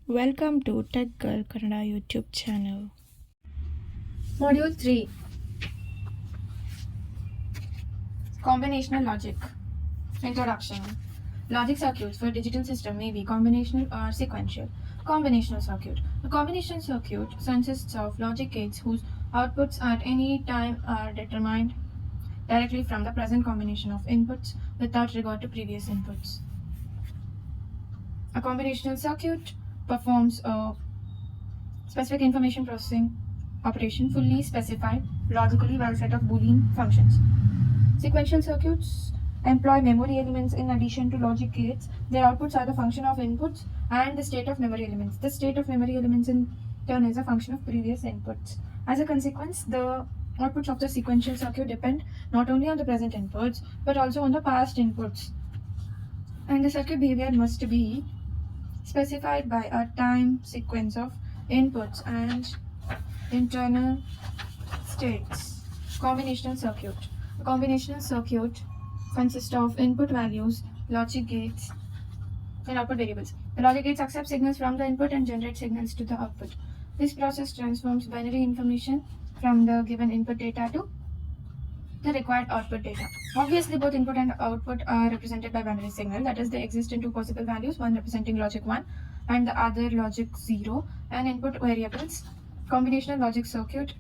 Welcome to Tech Girl Kannada YouTube channel. Module 3 Combinational Logic. Introduction. Logic circuits for digital system may be combinational or sequential. Combinational circuit. A combination circuit consists of logic gates whose outputs at any time are determined directly from the present combination of inputs without regard to previous inputs. A combinational circuit performs a specific information processing operation fully specified logically by a set of Boolean functions. Sequential circuits employ memory elements in addition to logic gates. Their outputs are the function of inputs and the state of memory elements. The state of memory elements in turn is a function of previous inputs. As a consequence, the outputs of the sequential circuit depend not only on the present inputs but also on the past inputs. And the circuit behavior must be specified by a time sequence of inputs and internal states. Combinational circuit. A combinational circuit consists of input values, logic gates, and output variables. The logic gates accept signals from the input and generate signals to the output. This process transforms binary information from the given input data to the required output data. Obviously, both input and output are represented by binary signal. That is, they exist in two possible values, one representing logic 1 and the other logic 0, and input variables. Combinational logic circuit,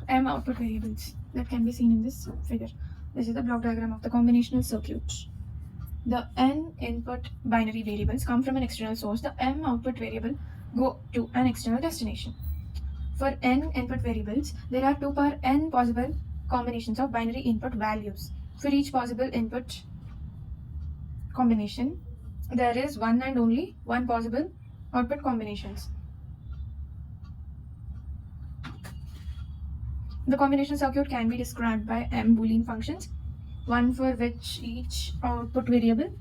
M output variables that can be seen in this figure. This is the block diagram of the combinational circuit. The N input binary variables come from an external source. The M output variable go to an external destination. For N input variables, there are 2 power N possible combinations of binary input values. For each possible input combination, there is one and only one possible output combinations. The combination circuit can be described by M Boolean functions, one for which each output variable,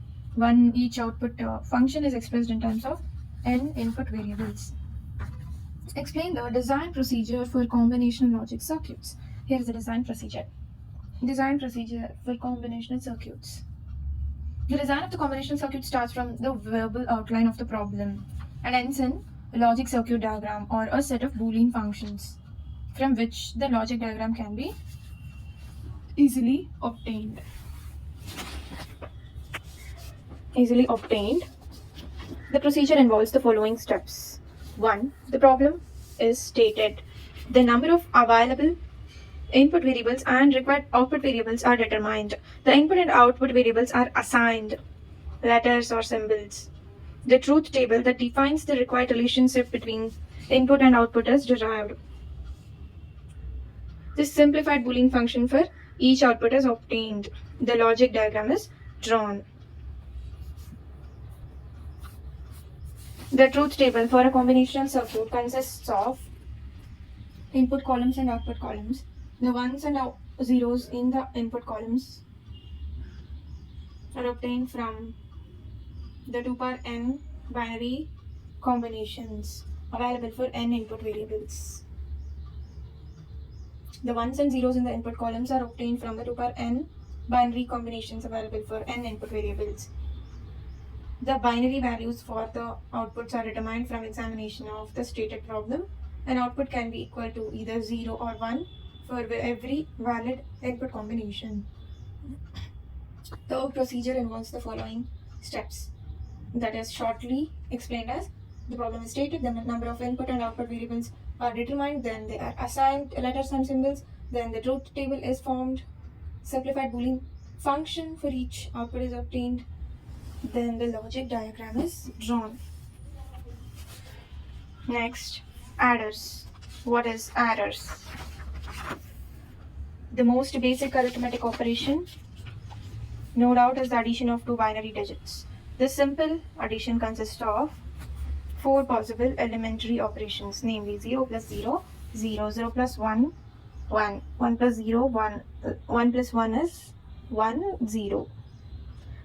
each output function is expressed in terms of N input variables. Explain the design procedure for combinational logic circuits. Here is the design procedure. Design procedure for combinational circuits. The design of the combinational circuit starts from the verbal outline of the problem and ends in a logic circuit diagram or a set of Boolean functions from which the logic diagram can be easily obtained. The procedure involves the following steps. 1. The problem is stated. The number of available input variables and required output variables are determined. The input and output variables are assigned letters or symbols. The truth table that defines the required relationship between input and output is derived. This simplified Boolean function for each output is obtained. The logic diagram is drawn. The truth table for a combinational circuit consists of input columns and output columns. The ones and zeros in the input columns are obtained from the 2 power n binary combinations available for n input variables. The ones and zeros in the input columns are obtained from the 2 power n binary combinations available for n input variables. The binary values for the outputs are determined from examination of the stated problem. An output can be equal to either 0 or 1 for every valid input combination. The procedure involves the following steps. That is shortly explained as: the problem is stated, the number of input and output variables are determined, then they are assigned letters and symbols, then the truth table is formed, simplified Boolean function for each output is obtained, then the logic diagram is drawn. Next, adders. What is adders? The most basic arithmetic operation, no doubt, is the addition of two binary digits. This simple addition consists of 4 possible elementary operations, namely 0 plus 0, 0, 0 plus 1, 1, 1 plus 0, 1, 1 plus 1 is 1, 0.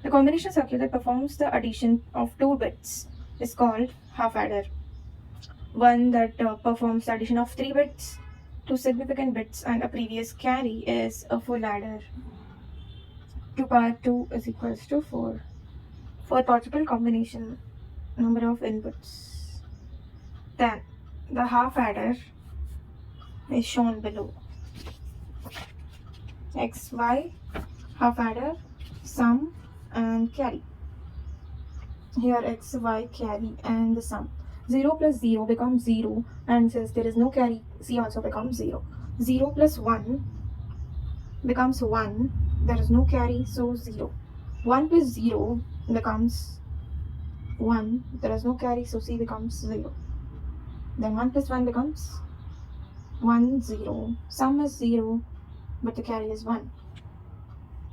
The combination circuit that performs the addition of 2 bits is called half adder. One that performs the addition of 3 bits, 2 significant bits, and a previous carry is a full adder. 2 power 2 is equals to 4. For possible combination number of inputs. Then the half adder is shown below. X, Y, half adder, sum and carry. Here X, Y, carry and the sum. 0 plus 0 becomes 0, and since there is no carry, C also becomes 0. 0 plus 1 becomes 1, there is no carry, so 0. 1 plus 0 becomes 1, there is no carry, so C becomes 0. Then 1 plus 1 becomes 1, 0. Sum is 0, but the carry is 1.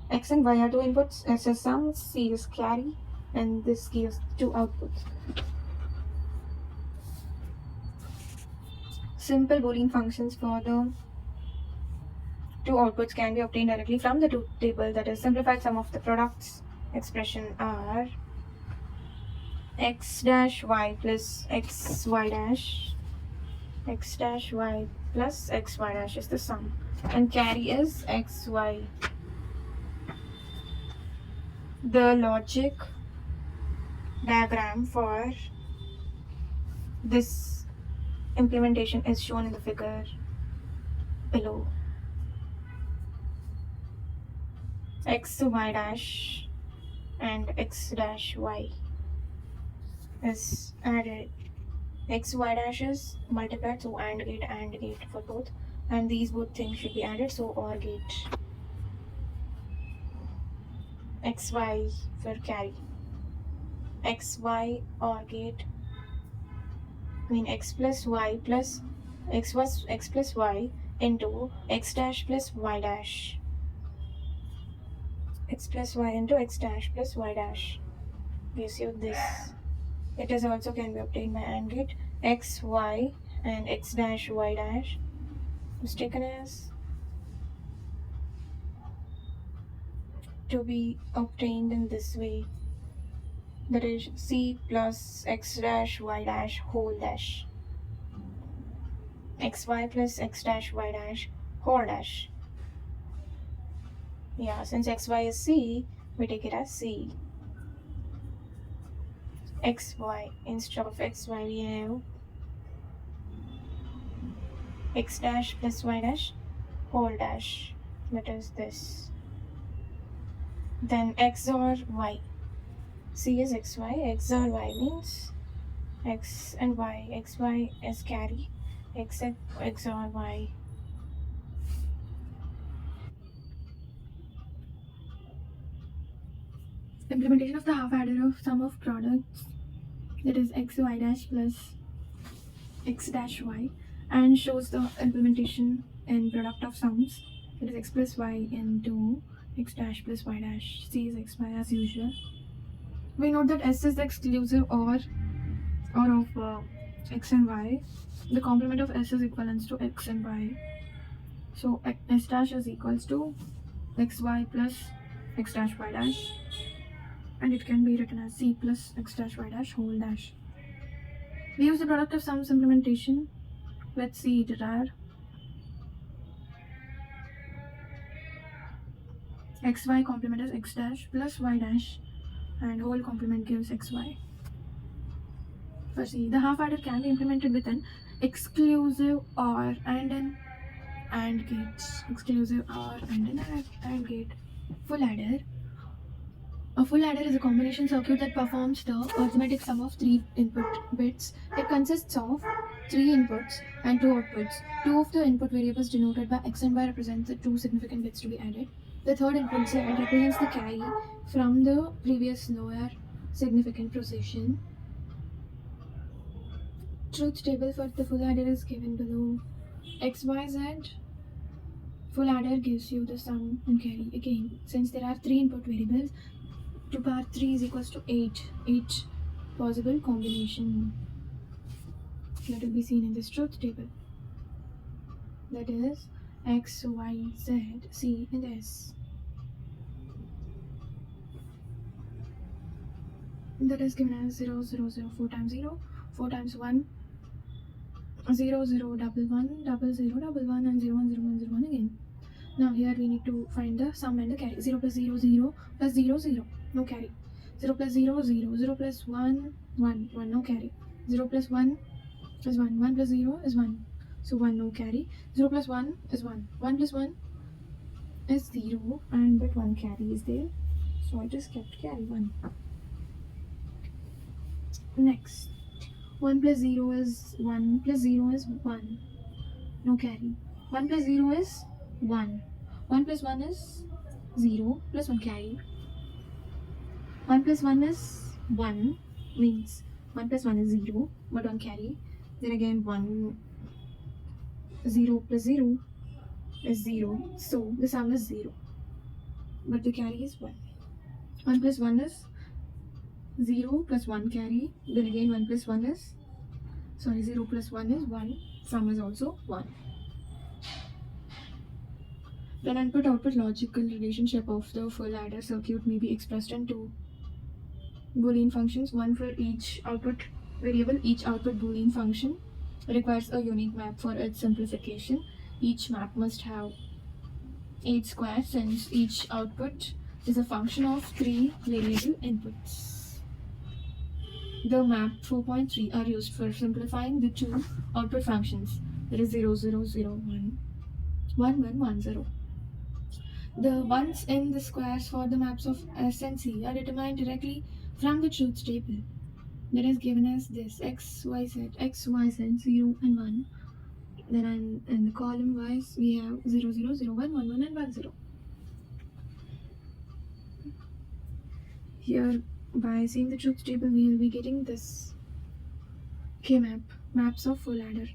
X and Y are two inputs, S is sum, C is carry, and this gives two outputs. Simple Boolean functions for the two outputs can be obtained directly from the truth table, that is simplified sum of the products expression are x dash y plus x y dash, x dash y plus x y dash is the sum, and carry is x y. The logic diagram for this implementation is shown in the figure below. X y dash and x dash y is added. X y dash is multiplied, so AND gate for both, and these both things should be added, so OR gate. X y for carry. X y OR gate, x plus y plus x was x plus y into x dash plus y dash. X plus y into x dash plus y dash gives you this. It is also can be obtained by AND gate. X y and x dash y dash is taken as to be obtained in this way, that is C plus x dash y dash whole dash, xy plus x dash y dash whole dash. Yeah, since xy is C, we take it as C. Xy, instead of xy we have x dash plus y dash whole dash, that is this. Then XOR y. C is xy, XOR y means x and y. Xy is carry, except XOR y. Implementation of the half adder of sum of products, that is xy dash plus x dash y, and shows the implementation in product of sums, that is x plus y into x dash plus y dash. C is xy as usual. We note that S is the exclusive OR of x and y. The complement of S is equivalent to x and y. So S dash is equals to xy plus x dash y dash, and it can be written as C plus x dash y dash whole dash. We use the product of sums implementation with C derived. Xy complement is x dash plus y dash, and whole complement gives xy. For C, the half adder can be implemented with an exclusive OR and an AND gate. Exclusive OR and an AND gate. Full adder. A full adder is a combination circuit that performs the arithmetic sum of three input bits. It consists of three inputs and two outputs. Two of the input variables denoted by x and y represent the two significant bits to be added. The third input z represents the carry from the previous lower significant position. Truth table for the full adder is given below. XYZ full adder gives you the sum and carry. Again, since there are three input variables, 2 power 3 is equals to 8. 8 possible combination that will be seen in this truth table. That is X, Y, Z, C and S. That is given as 0, 0, 0, 4 times 0, 4 times 1, 0, 0, double 1, double 0, double 1, and 0, 1, 0, 1, 0, 1 again. Now here we need to find the sum and the carry. 0 plus 0, 0, plus 0, 0, no carry. 0 plus 0, 0, 0 plus 1, 1, 1, no carry. 0 plus 1, is 1. 1 plus 0 is 1. So 1 no carry. 0 plus 1 is 1. 1 plus 1 is 0 and but 1 carry is there. So I just kept carry 1. Next. 1 plus 0 is 1 plus 0 is 1. No carry. 1 plus 0 is 1. 1 plus 1 is 0 plus 1 carry. 1 plus 1 is 1 means 1 plus 1 is 0 but 1 carry. Then again 1 0 plus 0 is 0. So the sum is 0 but the carry is 1. 1 plus 1 is 0 plus 1 carry. Then again 1 plus 1 is 0 plus 1 is 1. Sum is also 1. Then input-output logical relationship of the full adder circuit may be expressed in two Boolean functions, one for each output variable. Each output Boolean function requires a unique map for its simplification. Each map must have 8 squares since each output is a function of 3 variable inputs. The map 4.3 are used for simplifying the two output functions, that is 0, 0, 0, 1, 1, 1, 1, 0. The ones in the squares for the maps of S and C are determined directly from the truth table, that is given as this: x, y, z, 0 and 1. Then in the column wise we have 0, 0, 0, 1, 1, 1 and 1, 0. Here by seeing the truth table we will be getting this K-map, maps of full adder.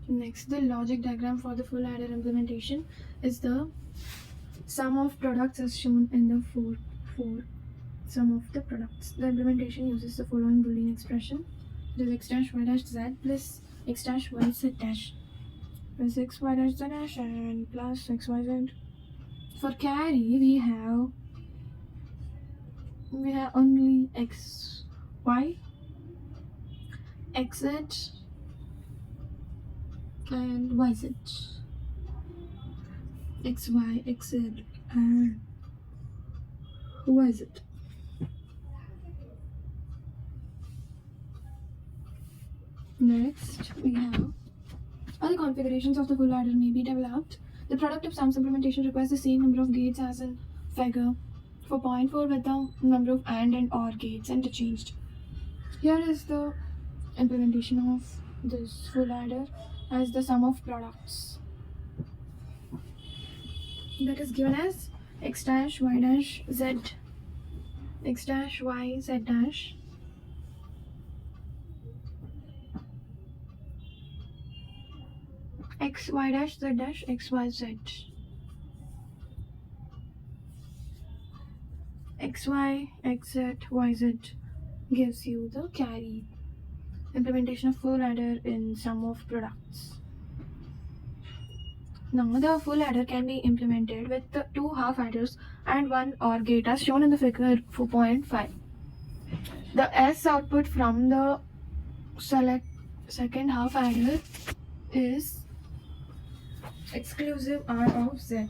Next, the logic diagram for the full adder implementation is the sum of products as shown in the 4 sum of the products. The implementation uses the following Boolean expression: it is x dash y dash z plus x dash y z dash plus x y dash z dash and plus x y z. For carry we have only x y, x z and y z. X y, x z and y z. Next, we have other configurations of the full adder may be developed. The product of sums implementation requires the same number of gates as in figure 4.4 with the number of and OR gates interchanged. Here is the implementation of this full adder as the sum of products, that is given as x dash y dash z, x dash y z dash x y dash z dash x y z, x y x z y z gives you the carry. Implementation of full adder in sum of products. Now the full adder can be implemented with the 2 half adders and 1 OR gate as shown in the figure 4.5. The S output from the select second half adder is exclusive R of Z,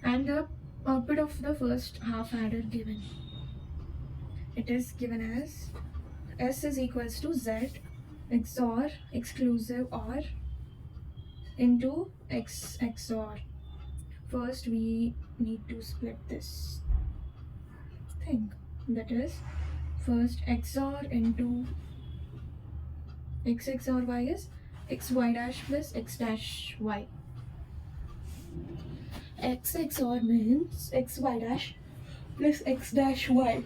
and the output of the first half adder given, it is given as S is equals to Z XOR exclusive OR into X XOR. First we need to split this thing, that is first XOR into X XOR Y is x y dash plus x dash y. X XOR means x y dash plus x dash y.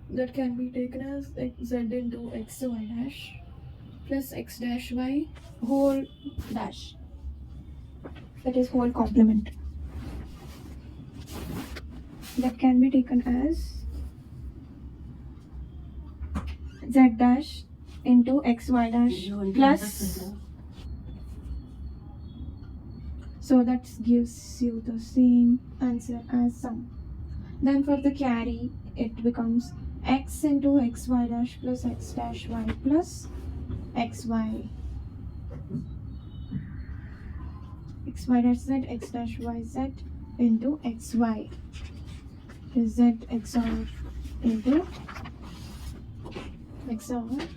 That can be taken as z into x y dash plus x dash y whole dash, that is whole complement. That can be taken as z dash into x y dash plus, so that gives you the same answer as sum. Then for the carry it becomes x into x y dash plus x dash y plus x y, x y dash z x dash y z into xy is z xor into xor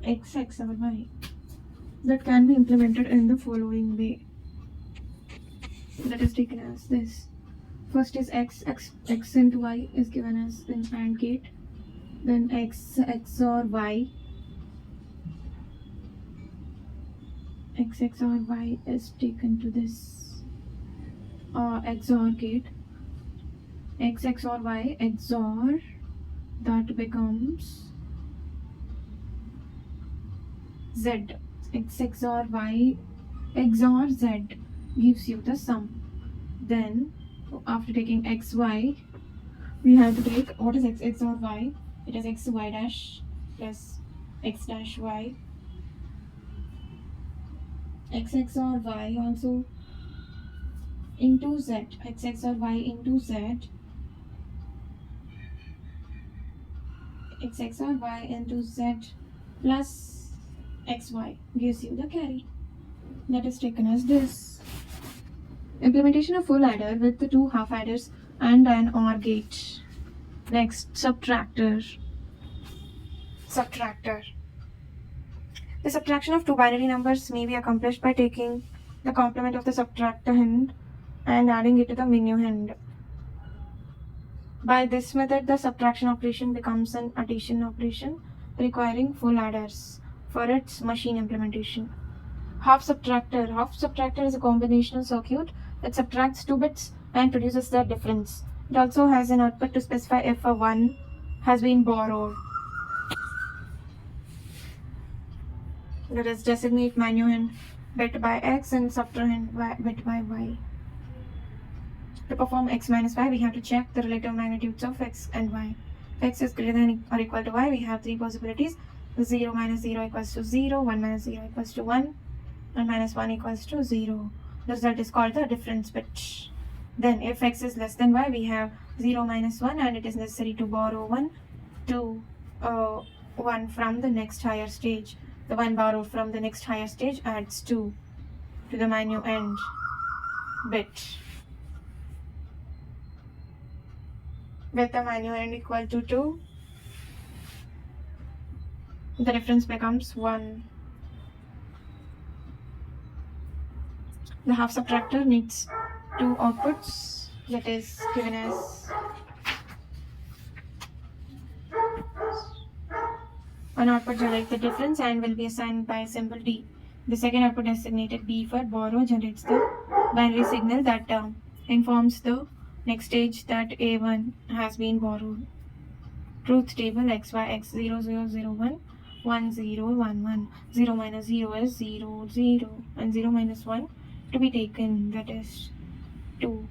x xor y. That can be implemented in the following way. That is taken as this. First is x into y is given as an AND gate. Then x xor y. X xor y is taken to this XOR gate. X xor y XOR, that becomes z. X xor y XOR z gives you the sum. Then after taking xy, we have to take what is x xor y. It is xy dash plus x dash y. X xor y also into z. X xor y into z. X xor y into z plus xy gives you the carry. That is taken as this. Implementation of full adder with the two half adders and an OR gate. Next, subtractor. Subtractor. The subtraction of two binary numbers may be accomplished by taking the complement of the subtractand and adding it to the minuend. By this method, the subtraction operation becomes an addition operation requiring full adders for its machine implementation. Half subtractor. Half subtractor is a combinational circuit that subtracts 2 bits and produces the difference. It also has an output to specify if a 1 has been borrowed. That is, designate minuend bit by x and subtrahend bit by y. To perform x minus y, we have to check the relative magnitudes of x and y. If x is greater than or equal to y, we have three possibilities. 0 minus 0 equals to 0, 1 minus 0 equals to 1, and minus 1 equals to 0. The result is called the difference bit. Then if x is less than y, we have 0 minus 1, and it is necessary to borrow 1 from the next higher stage. The 1 borrowed from the next higher stage adds 2 to the minuend bit. With the minuend equal to 2, the difference becomes 1. The half subtractor needs two outputs, that is given as one output generates the difference and will be assigned by symbol D. The second output designated B for borrow generates the binary signal that informs the next stage that A1 has been borrowed. Truth table xy x0001 1011. 0 minus 0 is 0 0 and 0 minus 1 to be taken, that is 2.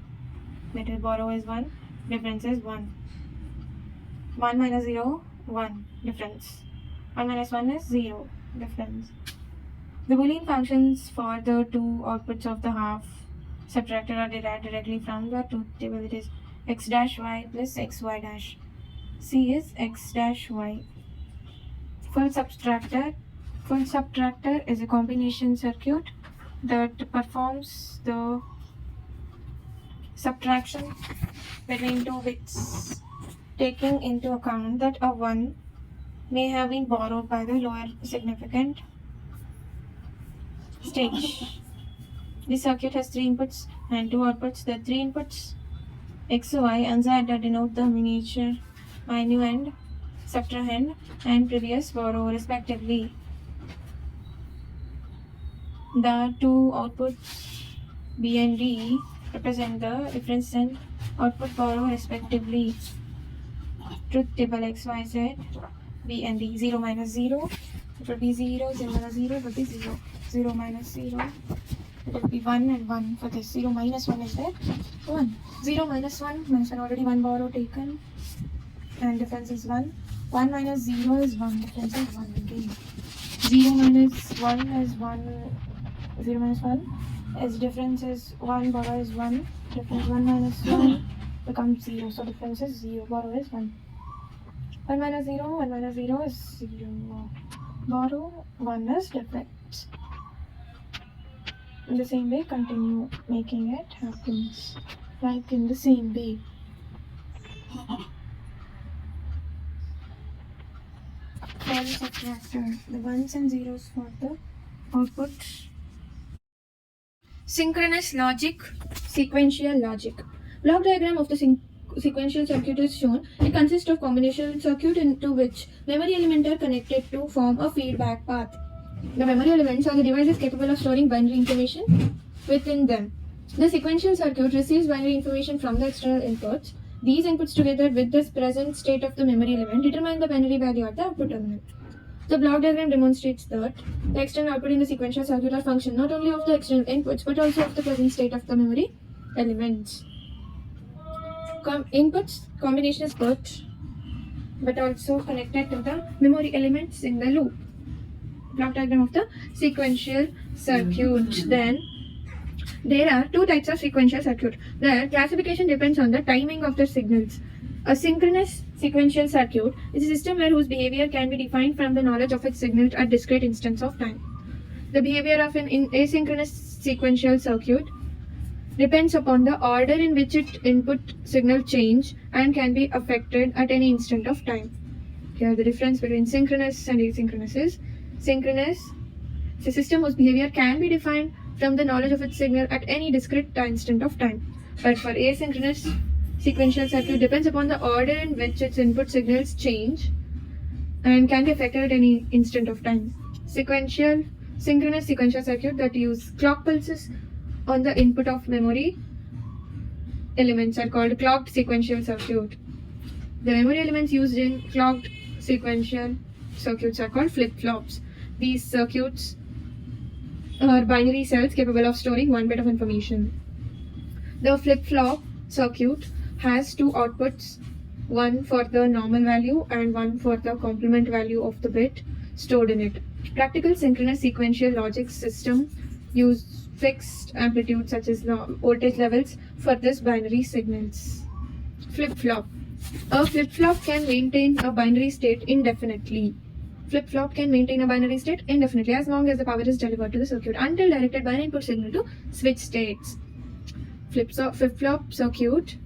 That is, borrow is 1, difference is 1. 1 minus 0, 1, difference. 1 minus 1 is 0, difference. The Boolean functions for the two outputs of the half subtractor are derived directly from the truth table. It is x dash y plus xy dash. C is x dash y. Full subtractor. Full subtractor is a combination circuit that performs the subtraction between two bits, taking into account that a 1 may have been borrowed by the lower significant stage. This circuit has 3 inputs and 2 outputs. The 3 inputs x, y, and z denote the miniature, minuend, subtrahend, and previous borrow respectively. The two outputs B and D represent the difference and output borrow respectively. Truth table x, y, z, B and D. 0 minus 0, it will be 0, 0 minus 0, it will be 0. 0 minus 0, it will be 1 and 1 for this. 0 minus 1 is there, 1. 0 minus 1, minus 1 already 1 borrow taken, and difference is 1. 1 minus 0 is 1, difference is 1 again. 0 minus 1 is 1, 0 minus 1 is difference is 1, borrow is 1, difference 1 minus 1 becomes 0, so difference is 0, borrow is 1. 1 minus 0, 1 minus 0 is 0, borrow 1 is difference. In the same way, continue making it happens. like in the same way. For the subtractor, the ones and zeros for the output. Synchronous logic, sequential logic. Block diagram of the sequential circuit is shown. It consists of combinational circuit into which memory elements are connected to form a feedback path. The memory elements are the devices capable of storing binary information within them. The sequential circuit receives binary information from the external inputs. These inputs, together with the present state of the memory element, determine the binary value at the output terminal. The block diagram demonstrates that the external output in the sequential circuit are function not only of the external inputs but also of the present state of the memory elements. Inputs, combination is put but also connected to the memory elements in the loop. Block diagram of the sequential circuit. Then there are two types of sequential circuit. Their classification depends on the timing of the signals. A synchronous sequential circuit is a system whose behavior can be defined from the knowledge of its signals at discrete instants of time. The behavior of an asynchronous sequential circuit depends upon the order in which its input signal change and can be affected at any instant of time. Here the difference between synchronous and asynchronous is synchronous is a system whose behavior can be defined from the knowledge of its signal at any discrete instant of time. But for asynchronous sequential circuit depends upon the order in which its input signals change and can be affected at any instant of time. Synchronous sequential circuit that use clock pulses on the input of memory elements are called clocked sequential circuit. The memory elements used in clocked sequential circuits are called flip-flops. These circuits are binary cells capable of storing one bit of information. The flip-flop circuit has two outputs, one for the normal value and one for the complement value of the bit stored in it. Practical synchronous sequential logic systems use fixed amplitude such as voltage levels for this binary signals. Flip-flop. A flip-flop can maintain a binary state indefinitely. Flip-flop can maintain a binary state indefinitely as long as the power is delivered to the circuit until directed by an input signal to switch states. Flip-flop circuit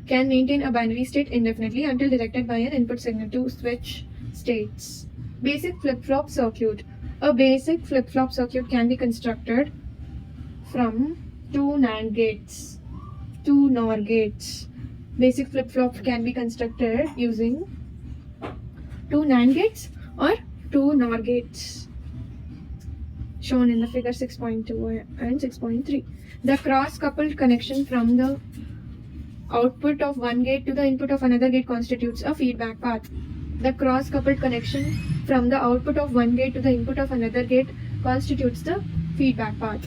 can maintain a binary state indefinitely until directed by an input signal to switch states. Basic flip-flop circuit. A basic flip-flop circuit can be constructed from two NAND gates, two NOR gates. Basic flip-flop can be constructed using two NAND gates or two NOR gates, shown in the figure 6.2 and 6.3. The cross-coupled connection from the output of one gate to the input of another gate constitutes a feedback path. The cross-coupled connection from the output of one gate to the input of another gate constitutes the feedback path.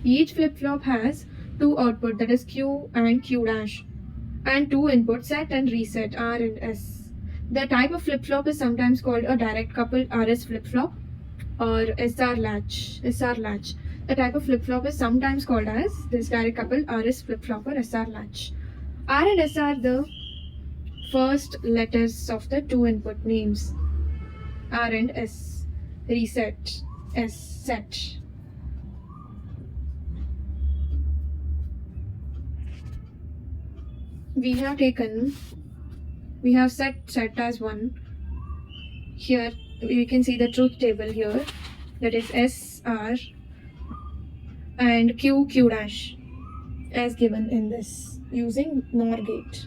Each flip-flop has two outputs, that is Q and Q dash, and two inputs, set and reset, R and S. The type of flip-flop is sometimes called a direct coupled RS flip-flop or SR latch. The type of flip-flop is sometimes called as this direct coupled RS flip-flop or SR latch. R and S are the first letters of the two input names. R and S. Reset. S. Set. We have set as 1. Here we can see the truth table here, that is SR and Q dash as given in this using NOR gate.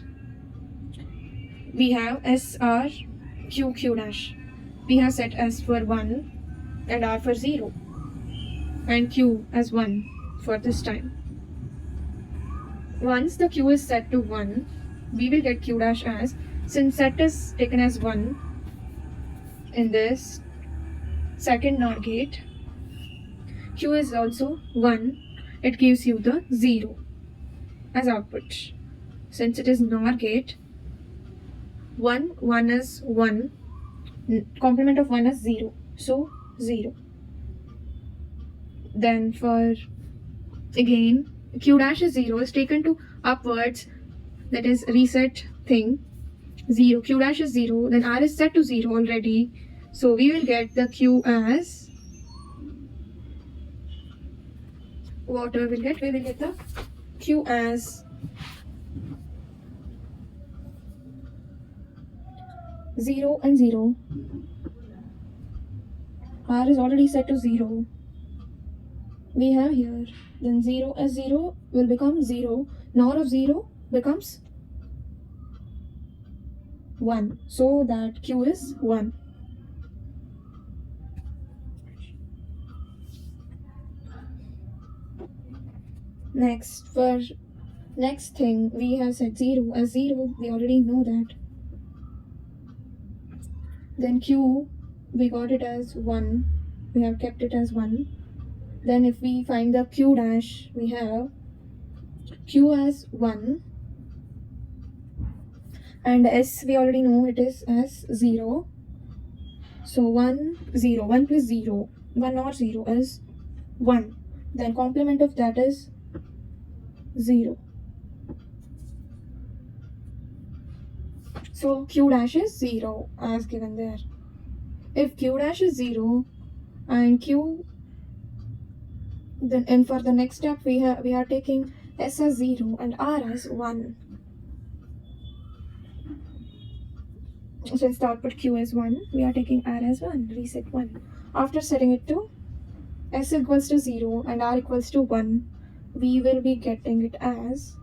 We have SR Q dash. We have set S for 1 and R for 0 and Q as 1 for this time. Once the Q is set to 1, we will get Q dash as, since set is taken as 1 in this second NOR gate, Q is also 1, it gives you the 0 as output. Since it is NOR gate, 1 is 1, complement of 1 is 0, so 0. Then for again Q dash is 0 is taken to upwards, that is reset thing, 0. Q dash is 0, then R is set to 0 already, so we will get the Q as, what we will get? We will get the Q as 0 and 0. R is already set to 0. We have here, then 0 as 0 will become 0. NOR of 0 becomes 1. So that Q is 1. Next, for next thing, we have set 0 as 0. We already know that. Then Q, we got it as 1. We have kept it as 1. Then if we find the Q dash, we have Q as 1. And S, we already know it is as 0. So 1, 0. 1 plus 0. 1 or 0 is 1. Then complement of that is 0. So Q dash is 0 as given there. If Q dash is 0 and Q, then and for the next step we are taking S as 0 and R as 1. Since the output Q is 1, we are taking R as 1, reset 1. After setting it to S equals to 0 and R equals to 1, we will be getting it as,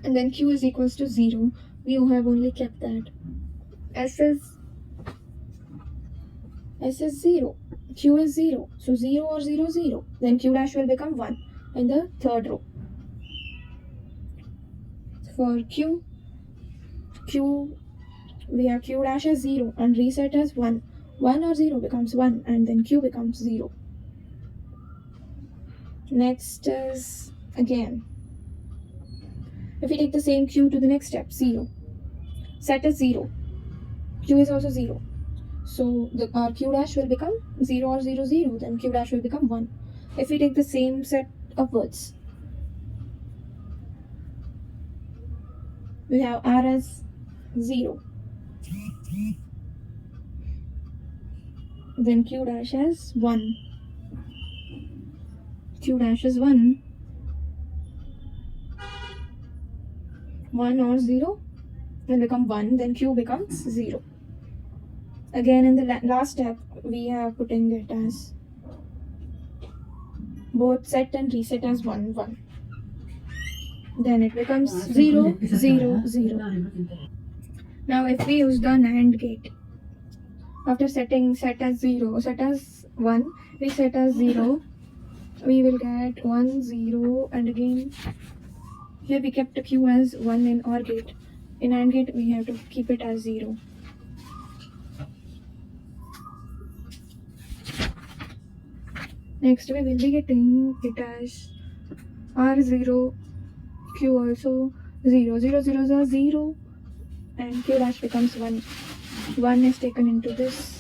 and then Q is equals to 0. We have only kept that. S is 0. Q is 0. So 0 or 0, 0. Then Q dash will become 1 in the third row. For Q, we have Q dash as 0 and reset as 1. 1 or 0 becomes 1 and then Q becomes 0. Next is again, if we take the same Q to the next step, 0. Set as 0. Q is also 0. So our Q dash will become 0 or 0, 0. Then Q dash will become 1. If we take the same set upwards, we have R as 0. Then Q dash as 1. Q dash is 1. 1 or 0 will become 1. Then Q becomes 0. Again in the last step, we are putting it as both set and reset as 1, 1. Then it becomes 0, 0, 0. Now if we use the NAND gate, after setting set as 0, set as 1, reset as 0, we will get 1, 0, and again here we kept the Q as 1 in OR gate. In AND gate we have to keep it as 0. Next we will be getting it as R0, Q also 0, 0, 0, 0, 0, and Q dash becomes 1. 1 is taken into this.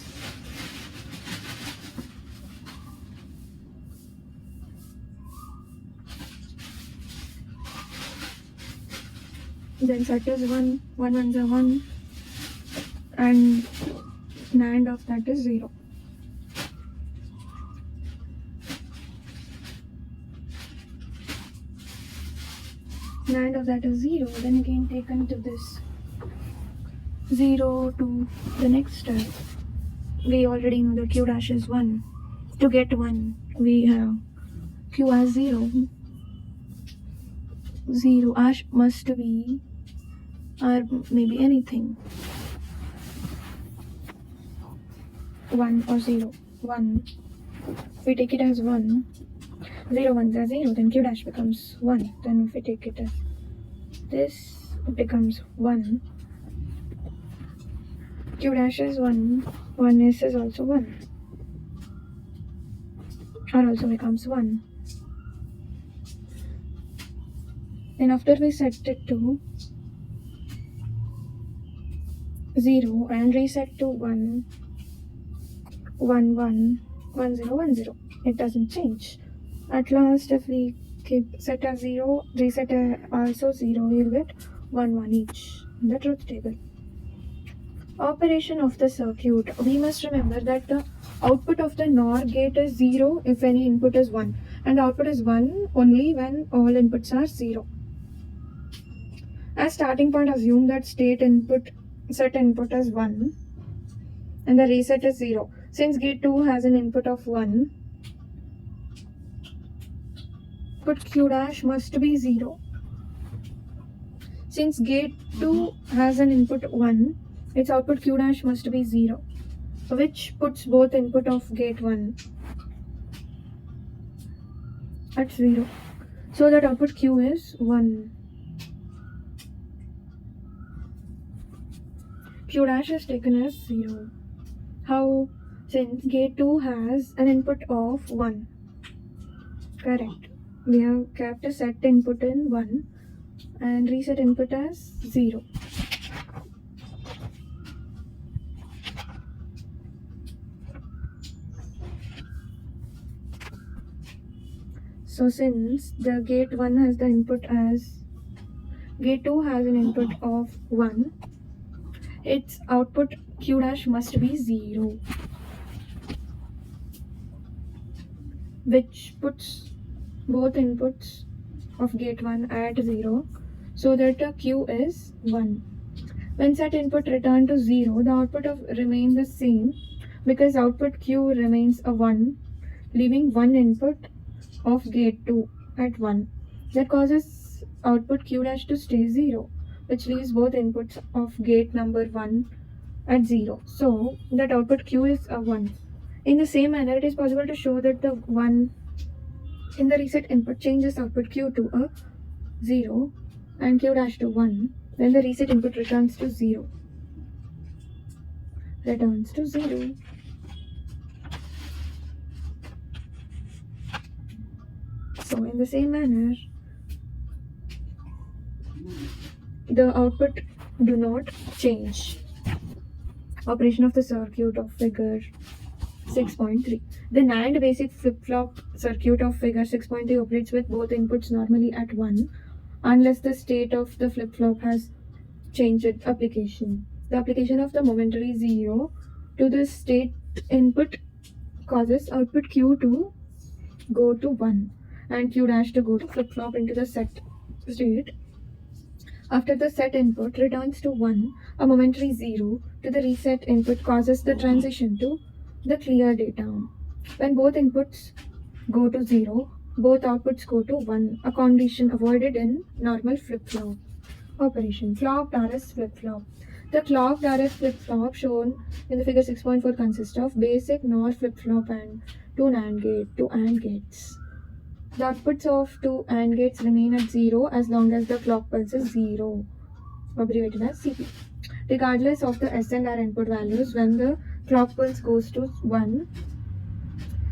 Then set is 1, 1 ones are 1, and NAND of that is 0. NAND of that is 0, then again taken to this 0 to the next step. We already know that Q dash is 1. To get 1, we have Q as 0. 0 ash must be, or maybe anything. 1 or 0. 1. If we take it as 1, 0 ones are 0, then Q dash becomes 1. Then if we take it as this, it becomes 1. Q dash is 1. 1s is also 1. R also becomes 1. Then after we set it to 0 and reset to 1, 1, 1, 1, 0, 1, 0. It doesn't change. At last, if we keep set as 0, reset also 0, we'll get 1, 1 each in the truth table. Operation of the circuit. We must remember that the output of the NOR gate is 0 if any input is 1. and the output is 1 only when all inputs are 0. As starting point, assume that set input as 1 and the reset is 0. Since gate 2 has an input of 1, output Q dash must be 0. Since gate 2 has an input 1, its output Q dash must be 0, which puts both input of gate 1 at 0. So that output Q is 1. Q dash is taken as 0. How? Since gate 2 has an input of 1. Correct. We have kept a set input in 1 and reset input as 0. So since the gate 1 has the input as gate 2 has an input of 1, its output Q dash must be 0, which puts both inputs of gate 1 at 0, so that the Q is 1. When set input return to 0, the output remain the same because output Q remains a 1, leaving one input of gate 2 at 1. That causes output Q dash to stay 0, which leaves both inputs of gate number 1 at 0. So that output Q is a 1. In the same manner, it is possible to show that the 1 in the reset input changes output Q to a 0 and Q dash to 1 when the reset input returns to 0. So in the same manner, the output do not change. Operation of the circuit of figure 6.3. The NAND basic flip-flop circuit of figure 6.3 operates with both inputs normally at 1 unless the state of the flip-flop has changed its application. The application of the momentary 0 to the state input causes output Q to go to 1 and Q dash to go to flip-flop into the set state. After the set input returns to 1, a momentary 0 to the reset input causes the transition to the clear data. When both inputs go to 0, both outputs go to 1, a condition avoided in normal flip-flop operation. Clocked RS flip-flop. The clocked RS flip-flop shown in the figure 6.4 consists of basic NOR flip-flop and two AND gates. The outputs of two AND gates remain at 0 as long as the clock pulse is 0, abbreviated as CP. Regardless of the S and R input values, when the clock pulse goes to 1,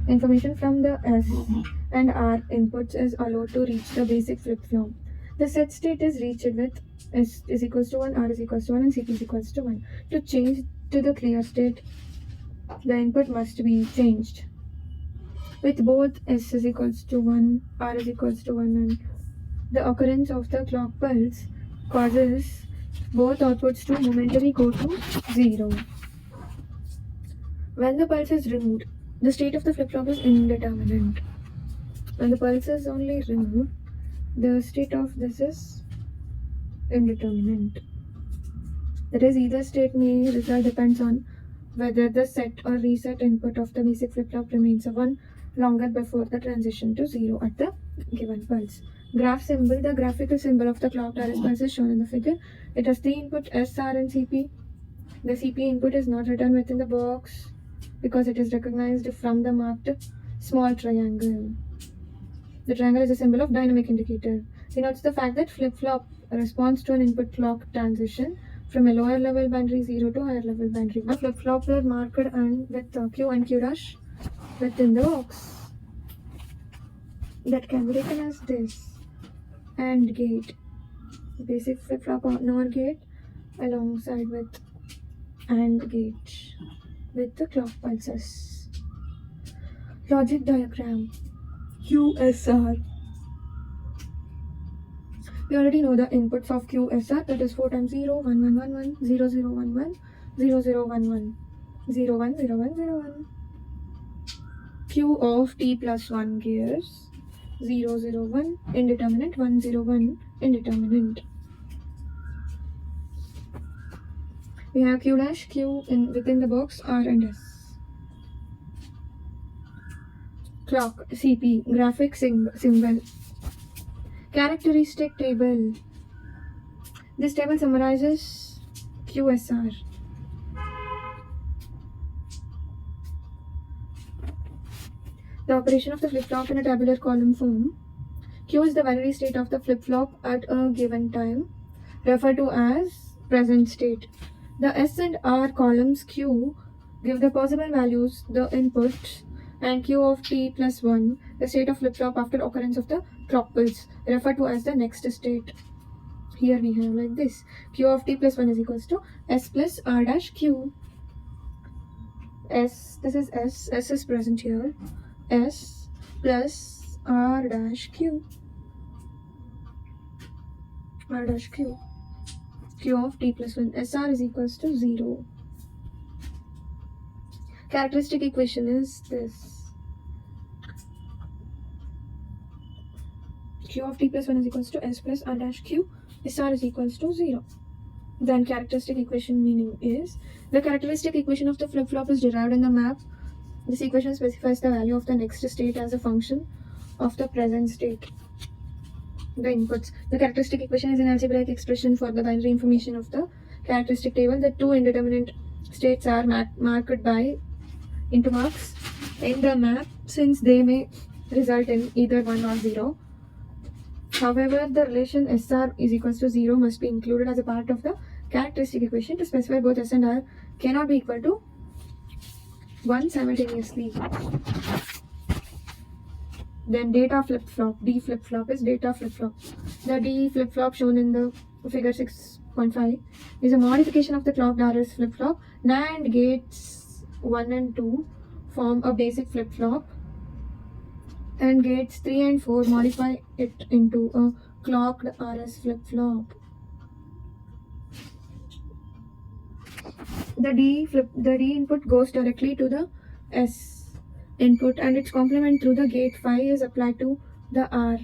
information from the S and R inputs is allowed to reach the basic flip-flop. The set state is reached with S is equals to 1, R is equals to 1 and CP is equals to 1. To change to the clear state, the input must be changed with both S is equals to 1, R is equals to 1 and the occurrence of the clock pulse causes both outputs to momentarily go to 0. When the pulse is removed, the state of the flip-flop is indeterminate. When the pulse is only removed, the state of this is indeterminate. That is, either state may result depends on whether the set or reset input of the basic flip-flop remains a 1 longer before the transition to 0 at the given pulse. Graph symbol. The graphical symbol of the clocked RS pulse is shown in the figure. It has three input S, R and CP. The CP input is not written within the box because it is recognized from the marked small triangle. The triangle is a symbol of dynamic indicator. Denotes the fact that flip-flop responds to an input clock transition from a lower level binary 0 to higher level binary 1. Flip-flops are marked and with Q and Q dash within the box. That can be written as this. AND gate. Basic flip-flop or NOR gate alongside with AND gate with the clock pulses. Logic diagram. QSR. We already know the inputs of QSR, that is 4 times 0, 1, 1, 1, 1, 0, 0, 1, 1, 0, 0, 1, 1, 0, 1, 0, 1, 0, 1. Q of T plus 1 gears. 0, 0, 1, indeterminate, 1, 0, 1, indeterminate. We have Q dash, Q within the box, R and S. Clock, CP, graphic symbol. Characteristic table. This table summarizes QSR. The operation of the flip-flop in a tabular column form. Q is the binary state of the flip-flop at a given time, referred to as present state. The S and R columns Q give the possible values, the inputs, and Q of t plus 1, the state of flip-flop after occurrence of the clock pulse, referred to as the next state. Here we have like this. Q of t plus 1 is equals to S plus R dash Q. S, this is S is present here. S plus R dash Q. R dash Q. Q of t plus 1. SR is equals to 0. Characteristic equation is this. Q of t plus 1 is equals to S plus R dash Q. SR is equals to 0. Then characteristic equation meaning is, the characteristic equation of the flip-flop is derived in the map. This equation specifies the value of the next state as a function of the present state. The inputs. The characteristic equation is an algebraic expression for the binary information of the characteristic table. The two indeterminate states are marked by into marks in the map, since they may result in either 1 or 0. However, the relation SR is equals to 0 must be included as a part of the characteristic equation to specify both S and R cannot be equal to 1 simultaneously. Then data flip-flop, D flip-flop is data flip-flop. The D flip-flop shown in the figure 6.5 is a modification of the clocked RS flip-flop. NAND gates 1 and 2 form a basic flip-flop, and gates 3 and 4 modify it into a clocked RS flip-flop. The D input goes directly to the S input, and its complement through the gate phi is applied to the R.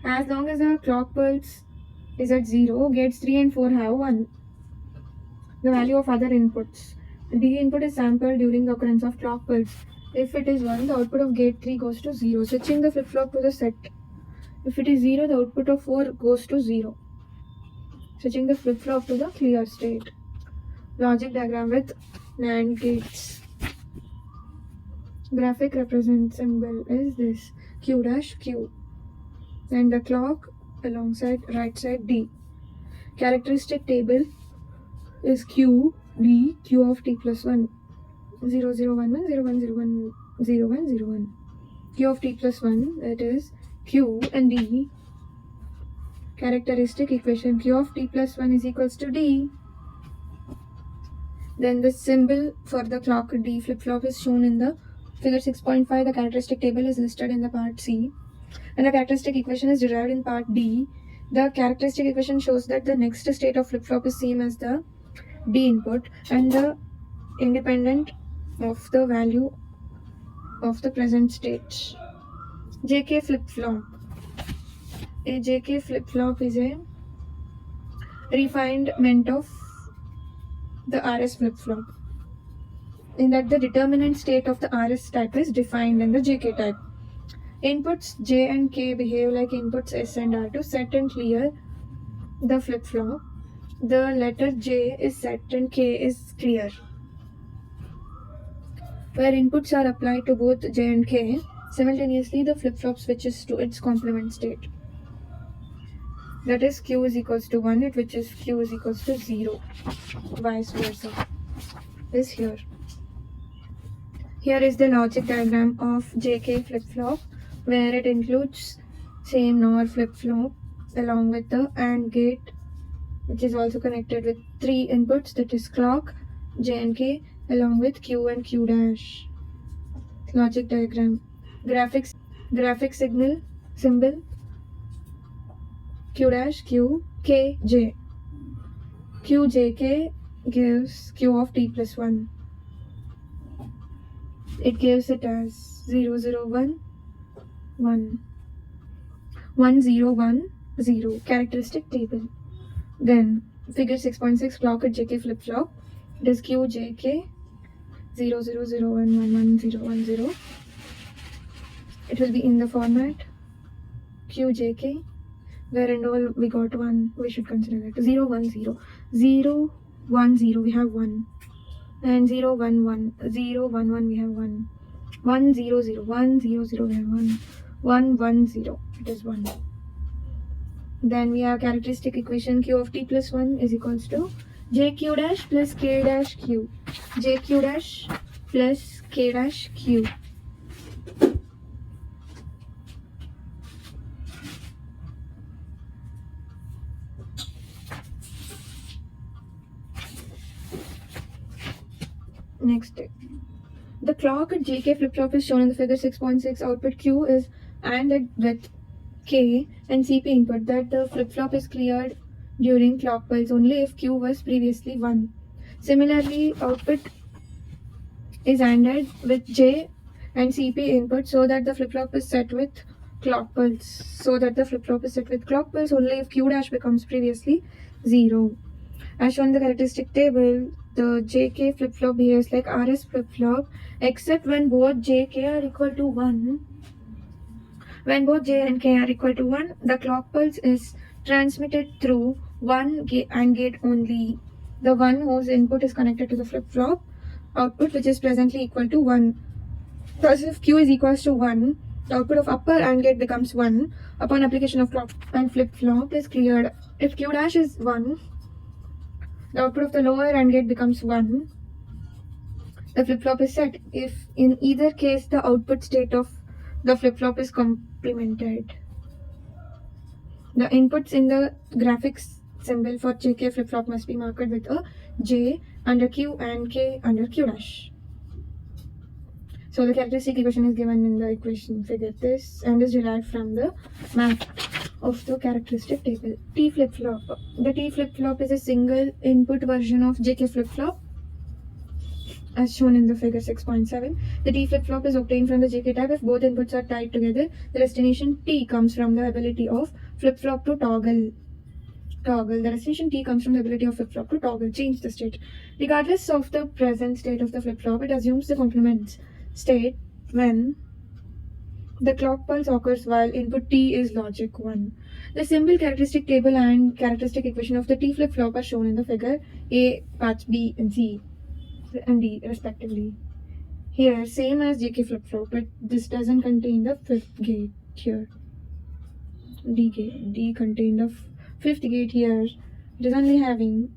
As long as the clock pulse is at 0, gates 3 and 4 have 1. The value of other inputs. D input is sampled during the occurrence of clock pulse. If it is 1, the output of gate 3 goes to 0, switching the flip-flop to the set. If it is 0, the output of 4 goes to 0, switching the flip-flop to the clear state. Logic diagram with NAND gates. Graphic represent symbol is this, Q dash Q, and the clock alongside right side D. Characteristic table is Q, D, Q of t plus 1, 0, 0, 1, 1, 0, 1, 0, 1, 0, 1, 0, 1. Q of t plus 1, that is Q and D. Characteristic equation, Q of t plus 1 is equals to D. Then the symbol for the clock D flip-flop is shown in the figure 6.5. The characteristic table is listed in the part C, and the characteristic equation is derived in part D. The characteristic equation shows that the next state of flip-flop is same as the D input and the independent of the value of the present state. JK flip-flop. A JK flip-flop is a refinement of the RS flip-flop, in that the determinant state of the RS type is defined in the JK type. Inputs J and K behave like inputs S and R to set and clear the flip-flop. The letter J is set and K is clear. Where inputs are applied to both J and K, simultaneously the flip-flop switches to its complement state. That is Q is equals to 1, which is Q is equals to 0. Vice versa is here. Here is the logic diagram of JK flip-flop, where it includes same NOR flip-flop along with the AND gate, which is also connected with 3 inputs, that is clock, J and K, along with Q and Q dash. Logic diagram. Graphic signal symbol Q dash Q K J. Q J K gives Q of t plus 1. It gives it as 0, 0, 1, 1, 1 0 1 0. Characteristic table. Then figure 6.6 clock at JK flip flop. It is Q JK 0 0 0 1 1 1 0 1 0. It will be in the format Q JK, where and all we got 1. We should consider that 0 1 0 0 1 0. We have 1, and 0 1 1 0 1 1. We have 1. 1 0 0 1 0 0. We have 1. 1 1 0. It is 1. Then we have characteristic equation Q of t plus 1 is equals to jq dash plus k dash q. jq dash plus k dash q. Next, the clock at JK flip-flop is shown in the figure 6.6. Output Q is ANDed with K and CP input, that the flip-flop is cleared during clock pulse only if Q was previously 1. Similarly, output is ANDed with J and CP input so that the flip-flop is set with clock pulse. Only if Q dash becomes previously 0. As shown in the characteristic table, the JK flip-flop behaves like RS flip-flop except when both J K are equal to 1. When both J and K are equal to 1, the clock pulse is transmitted through one AND gate only. The one whose input is connected to the flip-flop output, which is presently equal to 1. Thus, if Q is equals to 1, the output of upper AND gate becomes 1 upon application of clock, and flip-flop is cleared. If Q dash is 1, the output of the lower AND gate becomes 1. The flip-flop is set. If in either case the output state of the flip-flop is complemented. The inputs in the graphics symbol for JK flip-flop must be marked with a J under Q and K under Q dash. So the characteristic equation is given in the equation figure this and is derived from the map of the characteristic table. T flip-flop. The T flip-flop is a single input version of JK flip-flop as shown in the figure 6.7. The T flip-flop is obtained from the JK type if both inputs are tied together. The destination T comes from the ability of flip-flop to toggle. The destination T comes from the ability of flip-flop to toggle, change the state. Regardless of the present state of the flip-flop, it assumes the complement state when the clock pulse occurs while input T is logic 1. The symbol, characteristic table and characteristic equation of the T flip-flop are shown in the figure A, paths B and C and D respectively. Here, same as JK flip-flop, but this doesn't contain the fifth gate here. D contained the fifth gate here. It is only having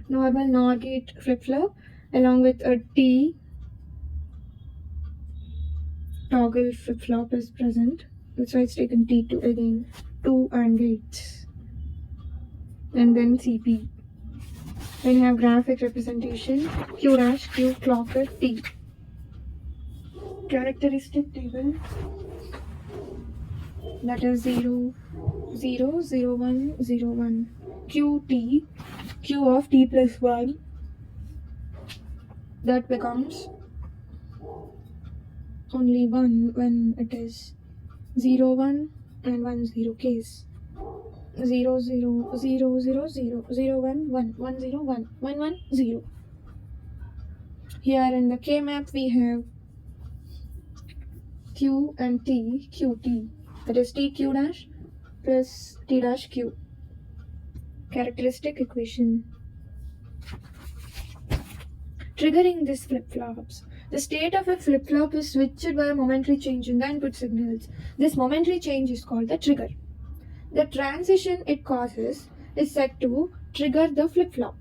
normal NOR gate flip-flop along with a T toggle flip-flop is present. That's why it's taken T2 again. 2 AND gates. And then CP. Then you have graphic representation Q dash Q clocker T. Characteristic table, that is 0 0 0 1 0 1. QT, Q of T plus 1, that becomes only 1 when it is 0 1 and 1 0 case. 0 0 0 0 0 0 1 1 1 0 1 1 1 0. Here in the K map we have Q and T, QT, that is T Q dash plus T dash Q. Characteristic equation. Triggering these flip-flops. The state of a flip-flop is switched by a momentary change in the input signals. This momentary change is called the trigger. The transition it causes is said to trigger the flip-flop.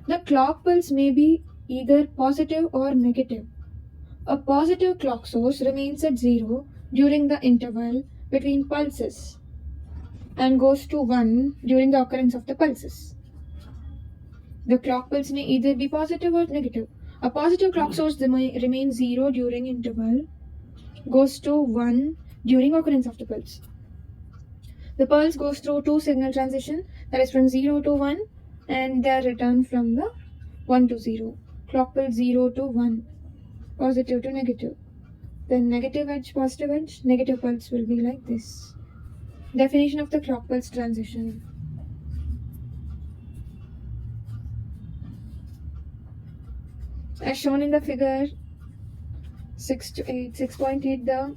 The clock pulse may be either positive or negative. A positive clock source remains at 0 during the interval between pulses and goes to 1 during the occurrence of the pulses. The clock pulse may either be positive or negative. A positive clock source remains 0 during interval, goes to 1 during occurrence of the pulse. The pulse goes through two signal transition, that is from 0 to 1, and they are returned from the 1 to 0. Clock pulse 0 to 1, positive to negative. Then negative edge, positive edge, negative pulse will be like this. Definition of the clock pulse transition. As shown in the figure 6.8, the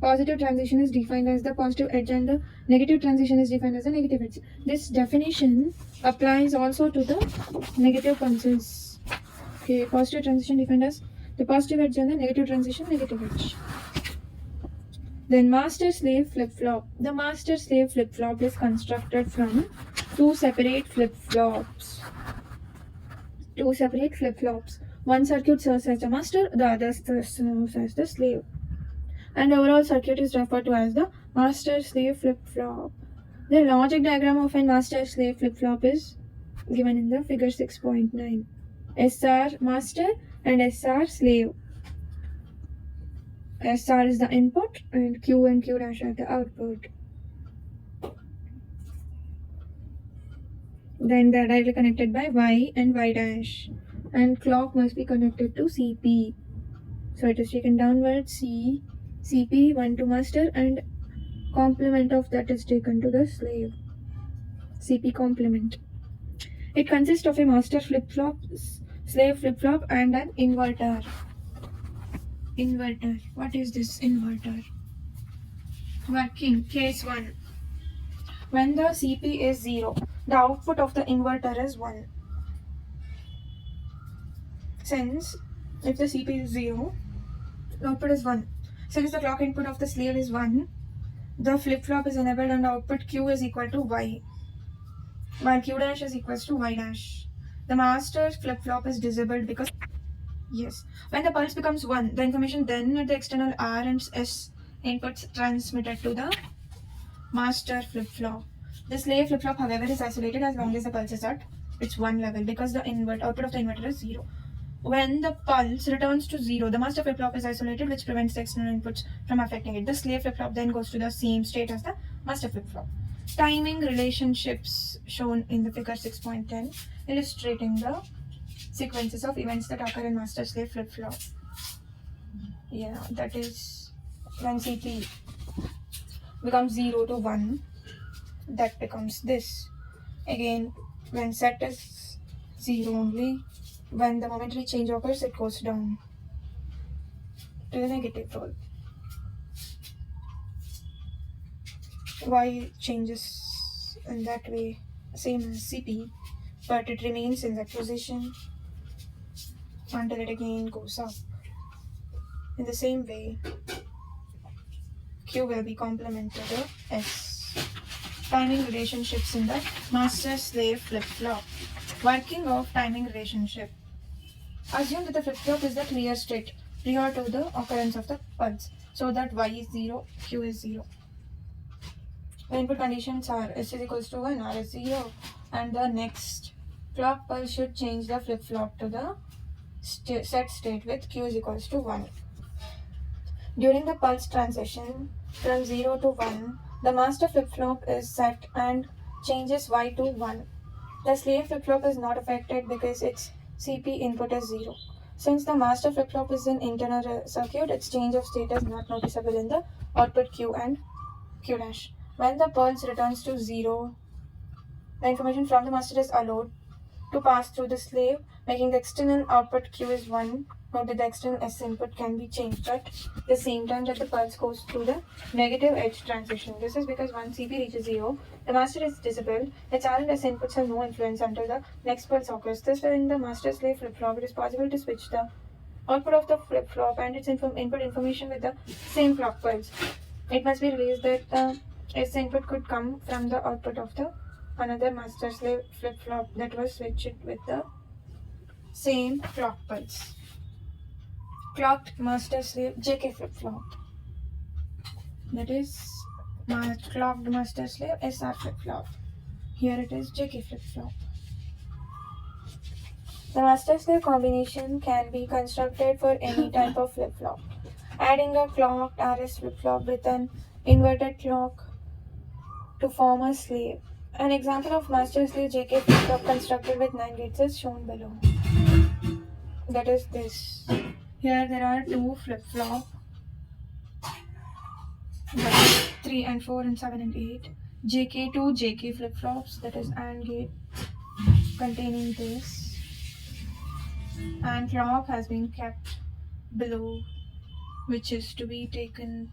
positive transition is defined as the positive edge and the negative transition is defined as the negative edge. This definition applies also to the negative pulses. Okay, positive transition defined as the positive edge and the negative transition, negative edge. Then master-slave flip-flop. The master-slave flip-flop is constructed from two separate flip-flops. One circuit serves as the master, the other serves as the slave. And the overall circuit is referred to as the master-slave flip-flop. The logic diagram of a master-slave flip-flop is given in the figure 6.9. SR master and SR slave. SR is the input and Q dash are the output. Then they are directly connected by Y and Y dash. And clock must be connected to CP. So it is taken downwards, CP, 1 to master, and complement of that is taken to the slave. CP complement. It consists of a master flip-flop, slave flip-flop, and an inverter. Inverter. What is this inverter? Working. Case 1. When the CP is 0, the output of the inverter is 1. Since if the CP is 0, the output is 1. Since the clock input of the slave is 1, the flip-flop is enabled and output Q is equal to Y, while Q dash is equals to Y dash. The master flip-flop is disabled because, yes, when the pulse becomes 1, the information then at the external R and S inputs transmitted to the master flip-flop. The slave flip-flop, however, is isolated as long as the pulse is at its 1 level because the output of the inverter is 0. When the pulse returns to 0, the master flip-flop is isolated, which prevents the external inputs from affecting it. The slave flip-flop then goes to the same state as the master flip-flop. Timing relationships shown in the figure 6.10, illustrating the sequences of events that occur in master-slave flip-flop. Yeah, that is when CP becomes 0 to 1, that becomes this. Again, when set is 0 only, when the momentary change occurs, it goes down to the negative role. Y changes in that way, same as CP, but it remains in that position until it again goes up. In the same way, Q will be complement to the S. Timing relationships in the master-slave flip-flop. Working of timing relationship. Assume that the flip-flop is the clear state prior to the occurrence of the pulse, so that Y is 0, Q is 0. The input conditions are S is equals to 1, R is 0, and the next clock pulse should change the flip-flop to the set state with Q is equals to 1. During the pulse transition from 0 to 1, the master flip-flop is set and changes Y to 1. The slave flip-flop is not affected because its CP input is 0. Since the master flip-flop is an internal circuit, its change of state is not noticeable in the output Q and Q dash. When the pulse returns to 0, the information from the master is allowed to pass through the slave, making the external output Q is 1. Note that the external S input can be changed at the same time that the pulse goes through the negative edge transition. This is because once CP reaches 0, the master is disabled. Its R and S inputs have no influence until the next pulse occurs. Thus, in the master-slave flip-flop, it is possible to switch the output of the flip-flop and its input information with the same clock pulse. It must be realized that the S input could come from the output of the another master-slave flip-flop that was switched with the same clock pulse. Clocked master-slave JK flip-flop. That is clocked master-slave SR flip-flop. Here it is JK flip-flop. The master-slave combination can be constructed for any type of flip-flop. Adding a clocked RS flip-flop with an inverted clock to form a slave. An example of master-slave JK flip-flop constructed with 9 gates is shown below. That is this. Here there are 2 flip-flops that is 3 and 4 and 7 and 8. JK to JK flip-flops, that is AND gate containing this. And clock has been kept below, which is to be taken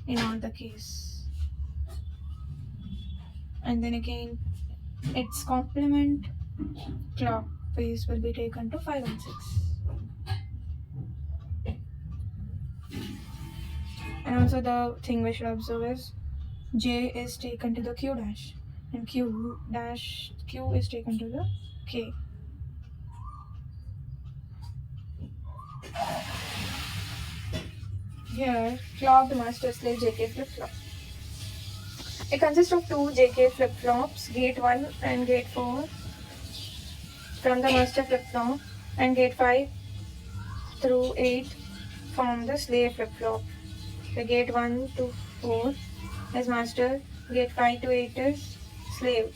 in all the case. And then again, its complement clock phase will be taken to 5 and 6. And also the thing we should observe is J is taken to the Q dash and Q is taken to the K. Here, clocked master slave JK flip-flop. It consists of two JK flip-flops, gate 1 and gate 4 from the master flip-flop, and gate 5 through 8 from the slave flip-flop. The gate 1 to 4 is master, gate 5 to 8 is slave.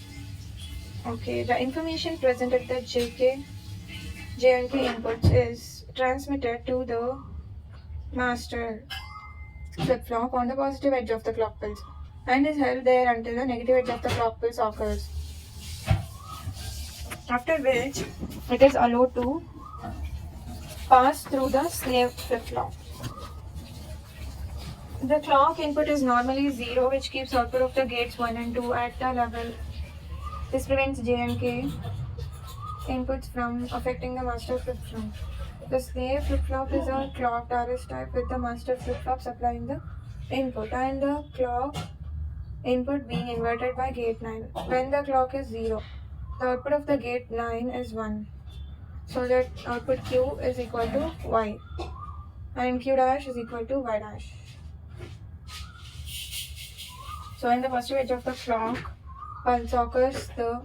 Okay, the information present at the J and K inputs is transmitted to the master flip-flop on the positive edge of the clock pulse and is held there until the negative edge of the clock pulse occurs, after which it is allowed to pass through the slave flip-flop. The clock input is normally 0, which keeps output of the gates 1 and 2 at the level. This prevents J and K inputs from affecting the master flip-flop. The slave flip-flop is a clocked RS type with the master flip-flop supplying the input and the clock input being inverted by gate 9. When the clock is 0, the output of the gate 9 is 1. So that output Q is equal to Y and Q dash is equal to Y dash. So when the positive edge of the clock pulse occurs, the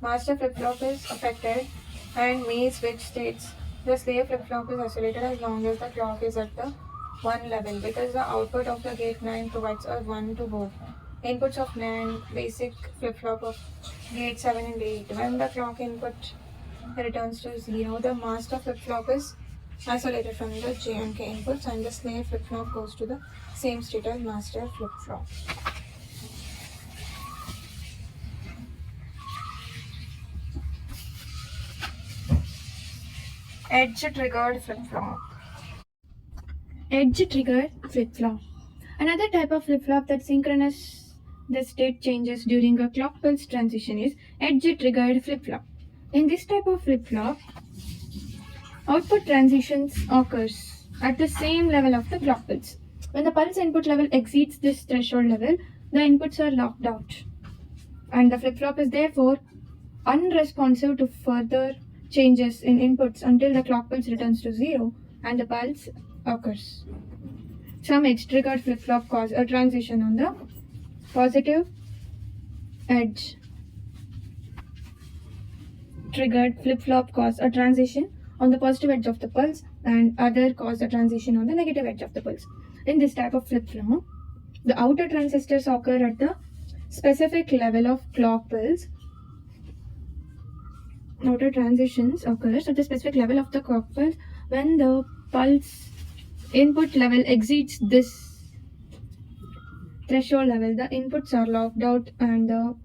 master flip-flop is affected and may switch states. The slave flip-flop is isolated as long as the clock is at the 1 level because the output of the gate 9 provides a 1 to both inputs of NAND basic flip-flop of gate 7 and 8. When the clock input returns to 0, the master flip-flop is isolated from the J and K inputs and the slave flip-flop goes to the same state as master flip-flop. Edge-triggered flip-flop. Edge-triggered flip-flop. Another type of flip-flop that synchronizes the state changes during a clock pulse transition is edge-triggered flip-flop. In this type of flip-flop, output transitions occurs at the same level of the clock pulse. When the pulse input level exceeds this threshold level, the inputs are locked out, and the flip-flop is therefore unresponsive to further changes in inputs until the clock pulse returns to 0 and the pulse occurs. Some edge-triggered flip-flop cause a transition on the positive edge. Triggered flip-flop cause a transition on the positive edge of the pulse and other cause a transition on the negative edge of the pulse. In this type of flip-flop, the outer transistors occur at the specific level of clock pulse. Outer transitions occurs at the specific level of the clock pulse. When the pulse input level exceeds this threshold level, the inputs are locked out and the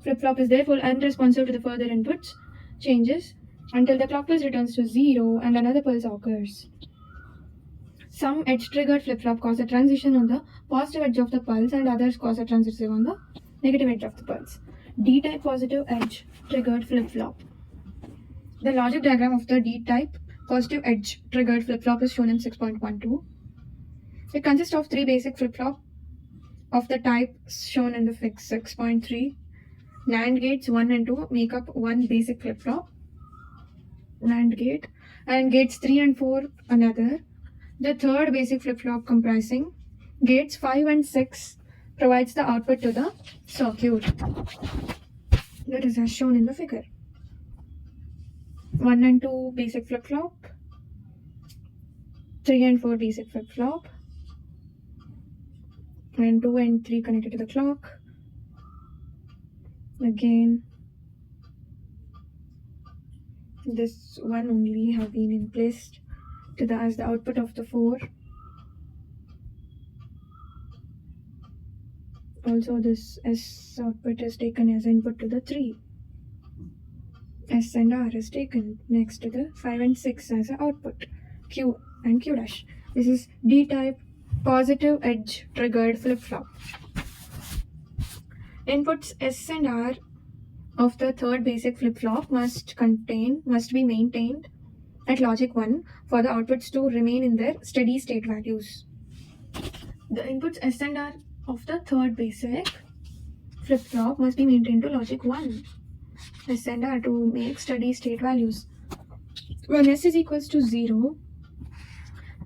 flip-flop is therefore unresponsive to the further inputs changes until the clock pulse returns to 0 and another pulse occurs. Some edge-triggered flip-flop cause a transition on the positive edge of the pulse and others cause a transition on the negative edge of the pulse. D-type positive edge-triggered flip-flop. The logic diagram of the D-type positive edge-triggered flip-flop is shown in 6.12. It consists of 3 basic flip-flop of the type shown in the fig 6.3. NAND gates 1 and 2 make up one basic flip-flop, NAND gate, and gates 3 and 4 another. The third basic flip-flop comprising gates 5 and 6 provides the output to the circuit. That is as shown in the figure. 1 and 2 basic flip-flop, 3 and 4 basic flip-flop, and 2 and 3 connected to the clock. Again, this one only have been placed to the as the output of the 4. Also, this S output is taken as input to the 3. S and R is taken next to the 5 and 6 as an output. Q and Q dash. This is D-type positive edge triggered flip-flop. Inputs S and R of the third basic flip-flop must be maintained at logic 1 for the outputs to remain in their steady state values. The inputs S and R of the third basic flip-flop must be maintained to logic 1 S and R to make steady state values. When S is equals to 0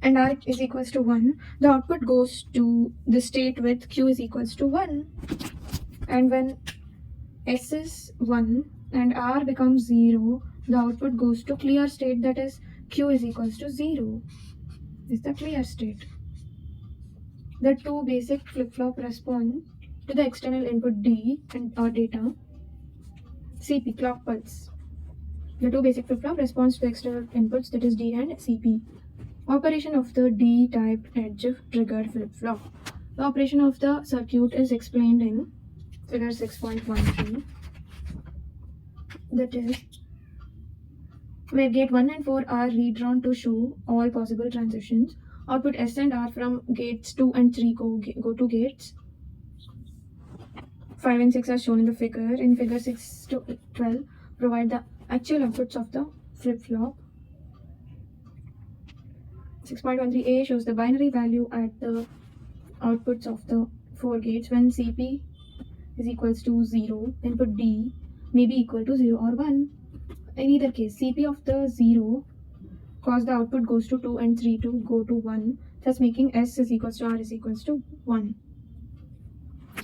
and R is equals to 1, the output goes to the state with Q is equals to 1. And when S is 1 and R becomes 0, the output goes to clear state, that is Q is equals to 0. This is the clear state. The two basic flip-flop respond to the external input D or data, CP, clock pulse. The two basic flip-flop responds to external inputs, that is D and CP. Operation of the D-type edge triggered flip-flop. The operation of the circuit is explained in figure 6.13. That is, where gate 1 and 4 are redrawn to show all possible transitions. Output S and R from gates 2 and 3 go to gates 5 and 6 are shown in the figure. In figure 6 to 12, provide the actual outputs of the flip-flop. 6.13a shows the binary value at the outputs of the 4 gates when CP is equals to 0. Input D may be equal to 0 or 1. In either case, CP of the 0 cause the output goes to 2 and 3 to go to 1, thus making S is equals to R is equals to 1,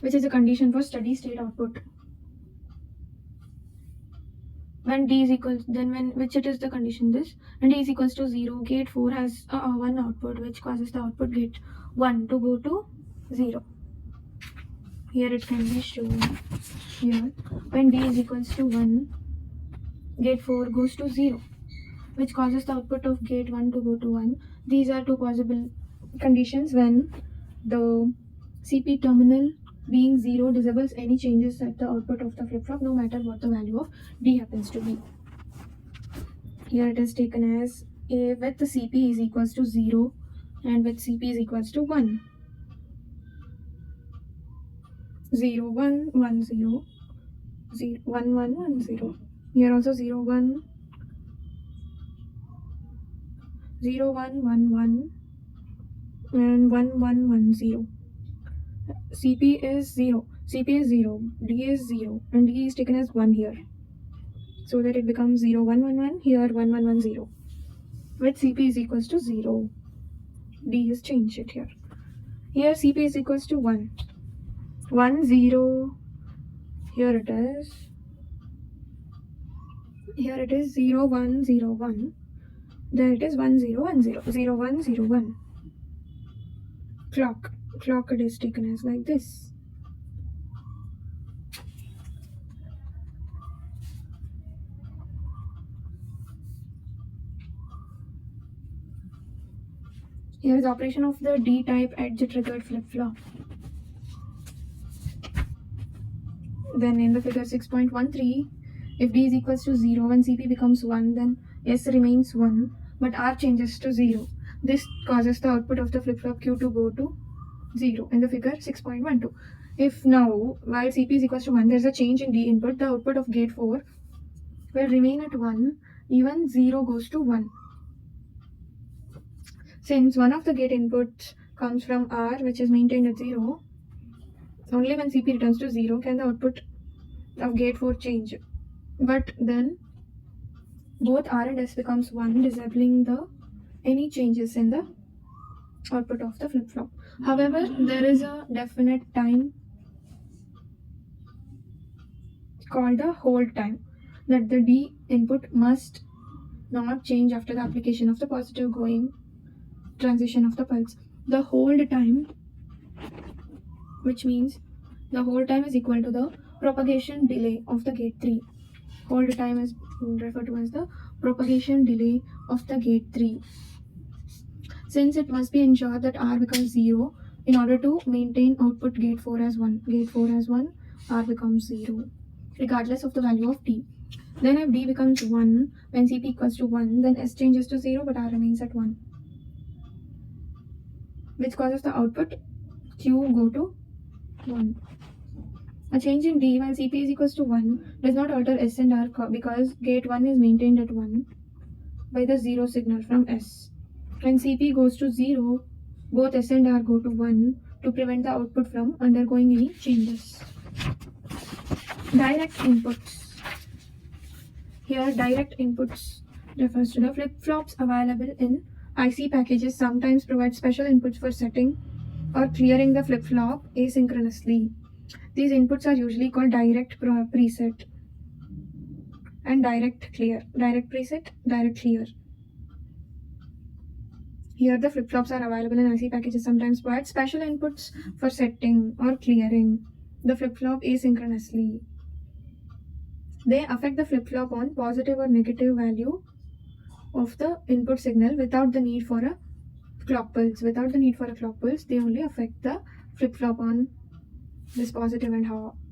which is a condition for steady state output. When D is equal, which it is the condition this, when D is equals to 0, gate 4 has a 1 output, which causes the output gate 1 to go to 0. Here it can be shown here. When D is equals to 1, gate 4 goes to 0, which causes the output of gate 1 to go to 1. These are two possible conditions when the CP terminal being 0 disables any changes at the output of the flip-flop, no matter what the value of D happens to be. Here it is taken as A with the CP is equals to 0 and with CP is equals to 1. 0, 1, 1, 0, 0, 1, 1, 1, 0. Here also 0, 1, 0, 1, 1, 1, and 1, 1, 1, 0. CP is 0, CP is 0, D is 0, and D is taken as 1 here. So that it becomes 0, 1, 1, 1, here 1, 1, 1, 0. With CP is equals to 0. D is changed it here. Here CP is equals to 1. 1, 0. Here it is. Here it is 0, 1, 0, 1. There it is 1, 0, 1, 0. 0, 1, 0, 1. Clock it is taken as like this. Here is operation of the D-type edge triggered flip-flop. Then in the figure 6.13, if D is equals to 0 when CP becomes 1, then S remains 1, but R changes to 0. This causes the output of the flip-flop Q to go to 0 in the figure 6.12. If now, while CP is equals to 1, there is a change in D input, the output of gate 4 will remain at 1, even 0 goes to 1. Since one of the gate inputs comes from R, which is maintained at 0, only when CP returns to 0 can the output of gate 4 change. But then both R and S becomes 1, disabling any changes in the output of the flip-flop. However, there is a definite time called the hold time, that the D input must not change after the application of the positive going transition of the pulse. The hold time, which means the hold time is equal to the propagation delay of the gate 3. Hold time is referred to as the propagation delay of the gate 3. Since it must be ensured that R becomes 0 In order to maintain output gate 4 as 1. Gate 4 as 1, R becomes 0, regardless of the value of D. Then if D becomes 1, when CP equals to 1, then S changes to 0, but R remains at 1. Which causes the output Q go to 1. A change in D while CP is equals to 1 does not alter S and R because gate 1 is maintained at 1 by the 0 signal from S. When CP goes to 0, both S and R go to 1 to prevent the output from undergoing any changes. Direct inputs. Here, direct inputs refers to the flip-flops available in IC packages sometimes provide special inputs for setting or clearing the flip-flop asynchronously. These inputs are usually called direct preset and direct clear. Direct preset, direct clear. Here the flip-flops are available in IC packages sometimes provide special inputs for setting or clearing the flip-flop asynchronously. They affect the flip-flop on positive or negative value of the input signal without the need for a clock pulse. Without the need for a clock pulse, they only affect the flip-flop on this positive and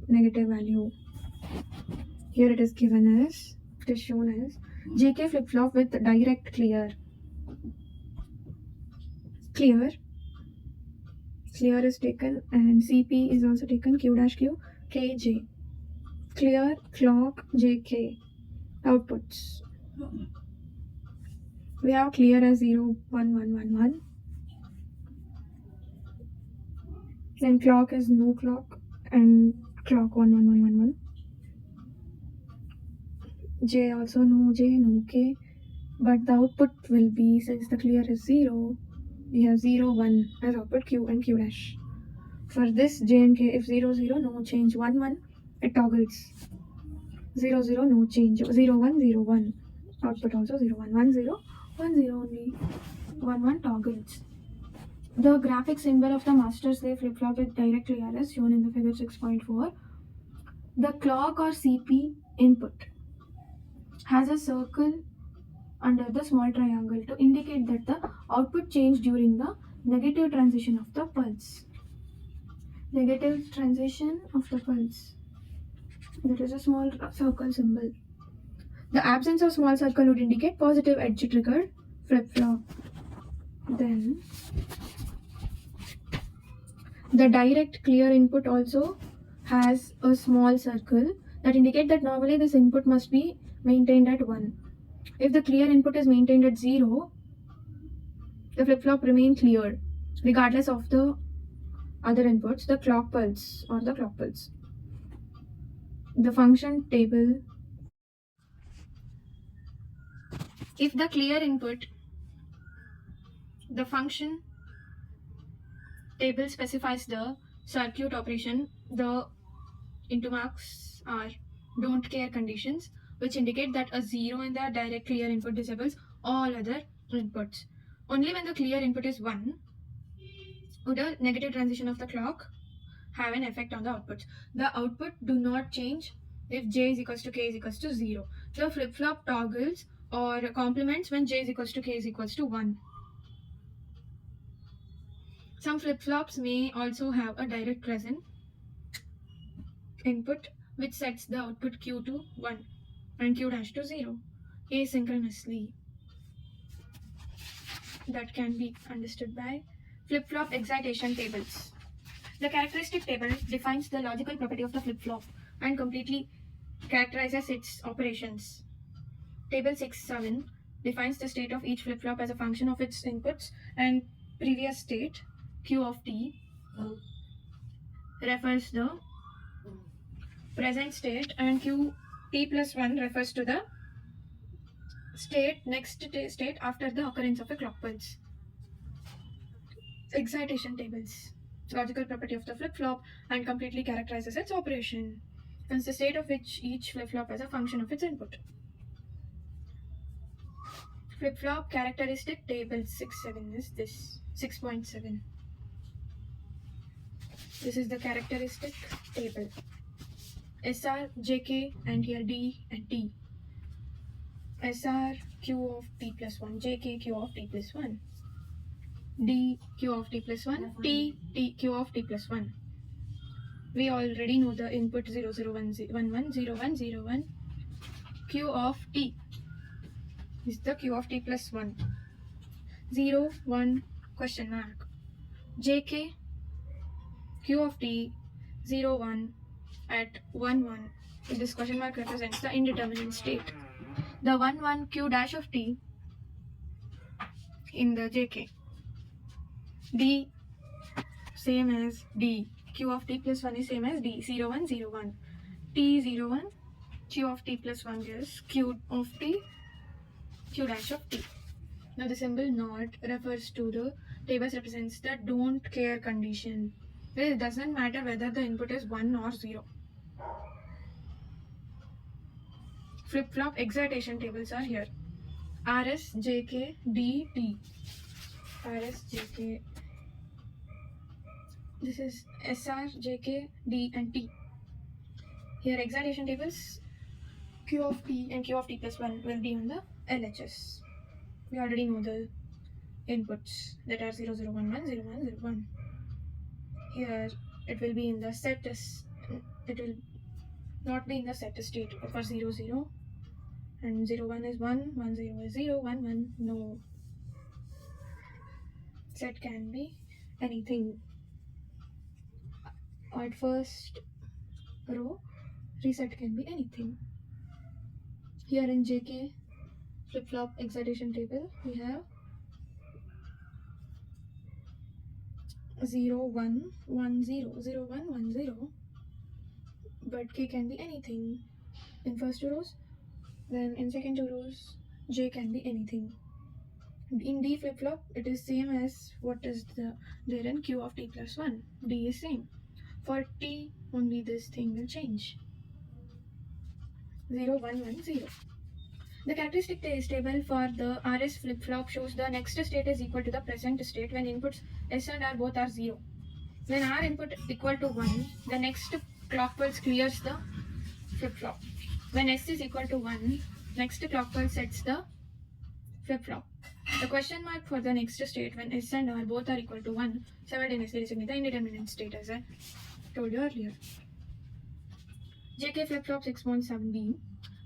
negative value. Here it is given as, it is shown as JK flip-flop with direct clear. Clear is taken and CP is also taken, Q dash Q, KJ. Clear, clock, JK. Outputs. We have clear as 0, 1, 1, 1, 1. Then clock is no clock and clock 1, 1, 1, 1, 1. J also no J, no K. But the output will be, since the clear is 0, we have 0, 1 as output Q and Q dash. For this J and K, if 0, 0, no change, 1, 1, it toggles. 0, 0, no change, 0, 1, 0, 1. Output also 0, 1, 1, 0, 1, 0 only. 1, 1 toggles. The graphic symbol of the master slave flip-flop with direct clear is shown in the figure 6.4. The clock or CP input has a circle under the small triangle to indicate that the output changed during the negative transition of the pulse. Negative transition of the pulse. That is a small circle symbol. The absence of small circle would indicate positive edge triggered flip-flop. Then the direct clear input also has a small circle that indicate that normally this input must be maintained at 1. If the clear input is maintained at 0, the flip-flop remains cleared regardless of the other inputs, the clock pulse or the clock pulse. The function table. If the clear input, the function table specifies the circuit operation, the into marks are don't care conditions, which indicate that a 0 in the direct clear input disables all other inputs. Only when the clear input is 1 would a negative transition of the clock have an effect on the outputs. The output do not change if J is equals to K is equals to 0. The flip-flop toggles or complements when J is equals to K is equals to 1. Some flip-flops may also have a direct present input which sets the output Q to 1 and Q dash to 0 asynchronously. That can be understood by flip-flop excitation tables. The characteristic table defines the logical property of the flip-flop and completely characterizes its operations. Table 6.7 defines the state of each flip-flop as a function of its inputs and previous state. Q of t refers the present state and Q t plus 1 refers to the next state after the occurrence of a clock pulse. Excitation tables. Logical property of the flip-flop and completely characterizes its operation. Hence the state of which each flip-flop as a function of its input. Flip-flop characteristic table 6.7 is this. 6.7. This is the characteristic table. SR, JK, and here D and T. SR, Q of T plus 1, JK, Q of T plus 1. D Q of T plus 1, T Q of T plus 1. We already know the input 0, 0, 1, 1, 1, 0, 1, 0, 1. Q of T is the Q of T plus 1. 0, 1, question mark. JK Q of T 0, 1 at 1, 1. This question mark represents the indeterminate state. The 1, 1 Q dash of T in the JK. D same as D. Q of T plus 1 is same as D. 0, 1, 0, 1. T 0, 1. Q of T plus 1 is Q of T, Q dash of T. Now the symbol not refers to the tables represents the don't care condition. It doesn't matter whether the input is 1 or 0. Flip-flop excitation tables are here. RS, JK, D, T. RS, JK. This is SR, JK, D and T. Here excitation tables Q of T and Q of T plus 1 will be on the LHS. We already know the inputs that are 0, 0, 1, 1, 0, 1, 0, 1. Here it will be in the set, it will not be in the set state for 0, 0. And 0, 1 is 1, 1, 0 is 0, 1, 1, no. Set can be anything. At first row, reset can be anything. Here in JK flip-flop excitation table, we have 0, 1, 1, 0, 0, 1, 1, 0. But K can be anything in first two rows. Then in second two rows, J can be anything. In D flip-flop, it is same as what is there in Q of T plus 1. D is same. For T, only this thing will change. 0, 1, 1, 0. The characteristic table for the RS flip-flop shows the next state is equal to the present state when inputs S and R both are 0. When R input equal to 1, the next clock pulse clears the flip-flop. When S is equal to 1, next clock pulse sets the flip-flop. The question mark for the next state when S and R both are equal to 1 simultaneously designate the indeterminate state, as I told you earlier. JK flip-flop 6.7b.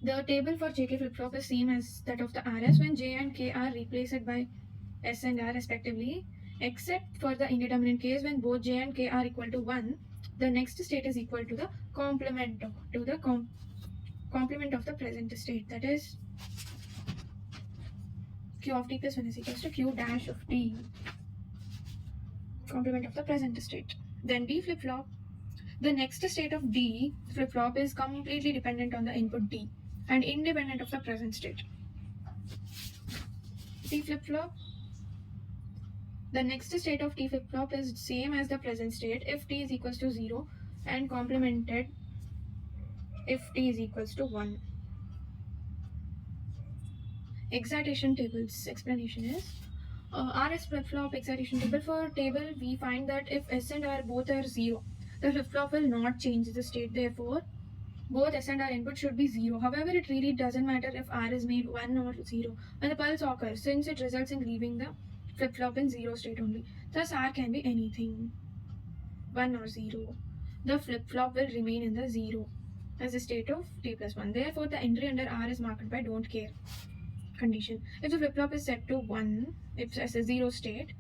The table for JK flip-flop is same as that of the RS when J and K are replaced by S and R respectively, except for the indeterminate case when both J and K are equal to 1. The next state is equal to the complement of the present state, that is Q of T plus 1 is equal to Q dash of T, complement of the present state. Then D flip-flop, the next state of D flip-flop is completely dependent on the input D and independent of the present state. T flip-flop, the next state of T flip-flop is same as the present state if T is equals to 0 and complemented if T is equals to 1. Excitation tables explanation is RS flip-flop excitation table. For table, we find that if S and R both are 0, the flip-flop will not change the state. Therefore, both S and R input should be 0. However, it really doesn't matter if R is made 1 or 0 when the pulse occurs, since it results in leaving the flip-flop in 0 state only. Thus, R can be anything, 1 or 0. The flip-flop will remain in the 0 as the state of T plus 1. Therefore, the entry under R is marked by don't care condition. If the flip-flop is set to 1, if as a 0 state,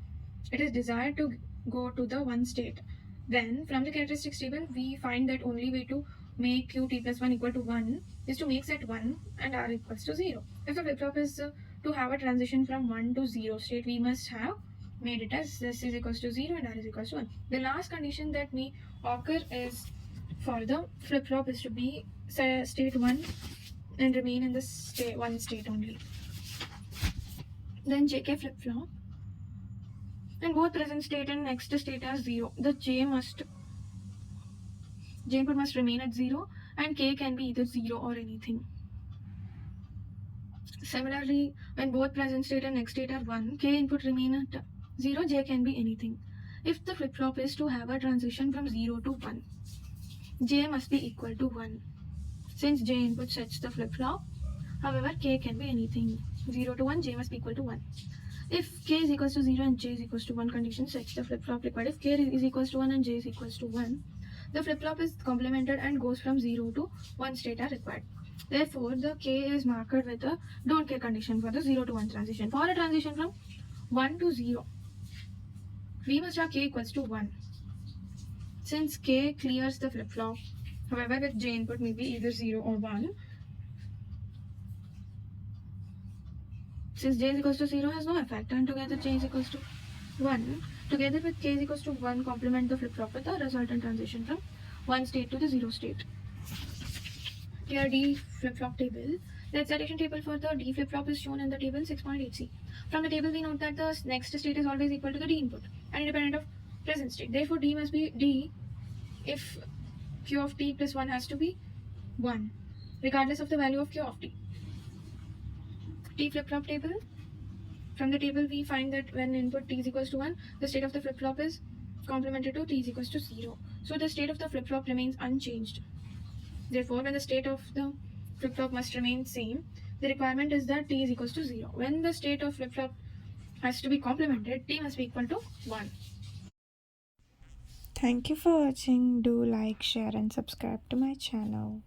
it is desired to go to the 1 state. Then from the characteristics table, we find that only way to make Q T plus 1 equal to 1 is to make set 1 and R equals to 0. If the flip-flop is to have a transition from 1 to 0 state, we must have made it as S is equals to 0 and R is equals to 1. The last condition that may occur is for the flip-flop is to be state 1 and remain in the 1 state only. Then JK flip-flop, and both present state and next state are 0. The J input must remain at 0 and K can be either 0 or anything. Similarly, when both present state and next state are 1, K input remain at 0, J can be anything. If the flip-flop is to have a transition from 0 to 1, J must be equal to 1. Since J input sets the flip-flop, however, K can be anything. 0 to 1, J must be equal to 1. If k is equals to 0 and j is equals to 1 condition sets the flip-flop required. If k is equals to 1 and j is equals to 1, the flip-flop is complemented and goes from 0 to 1 state are required. Therefore, the k is marked with a don't care condition for the 0 to 1 transition. For a transition from 1 to 0, we must have k equals to 1. Since k clears the flip-flop, however, with j input may be either 0 or 1. Since j is equals to 0 has no effect, and together j is equals to 1, together with k is equals to 1, complement the flip-flop with the resultant transition from 1 state to the 0 state. Here D flip-flop table. The excitation table for the D flip-flop is shown in the table 6.8c. From the table we note that the next state is always equal to the D input and independent of present state. Therefore D must be D if Q of t plus 1 has to be 1, regardless of the value of Q of t. T flip-flop table. From the table we find that when input t is equals to 1, the state of the flip-flop is complemented to t is equals to 0. So the state of the flip-flop remains unchanged. Therefore, when the state of the flip-flop must remain same, the requirement is that t is equals to 0. When the state of flip-flop has to be complemented, t must be equal to 1. Thank you for watching. Do like, share and subscribe to my channel.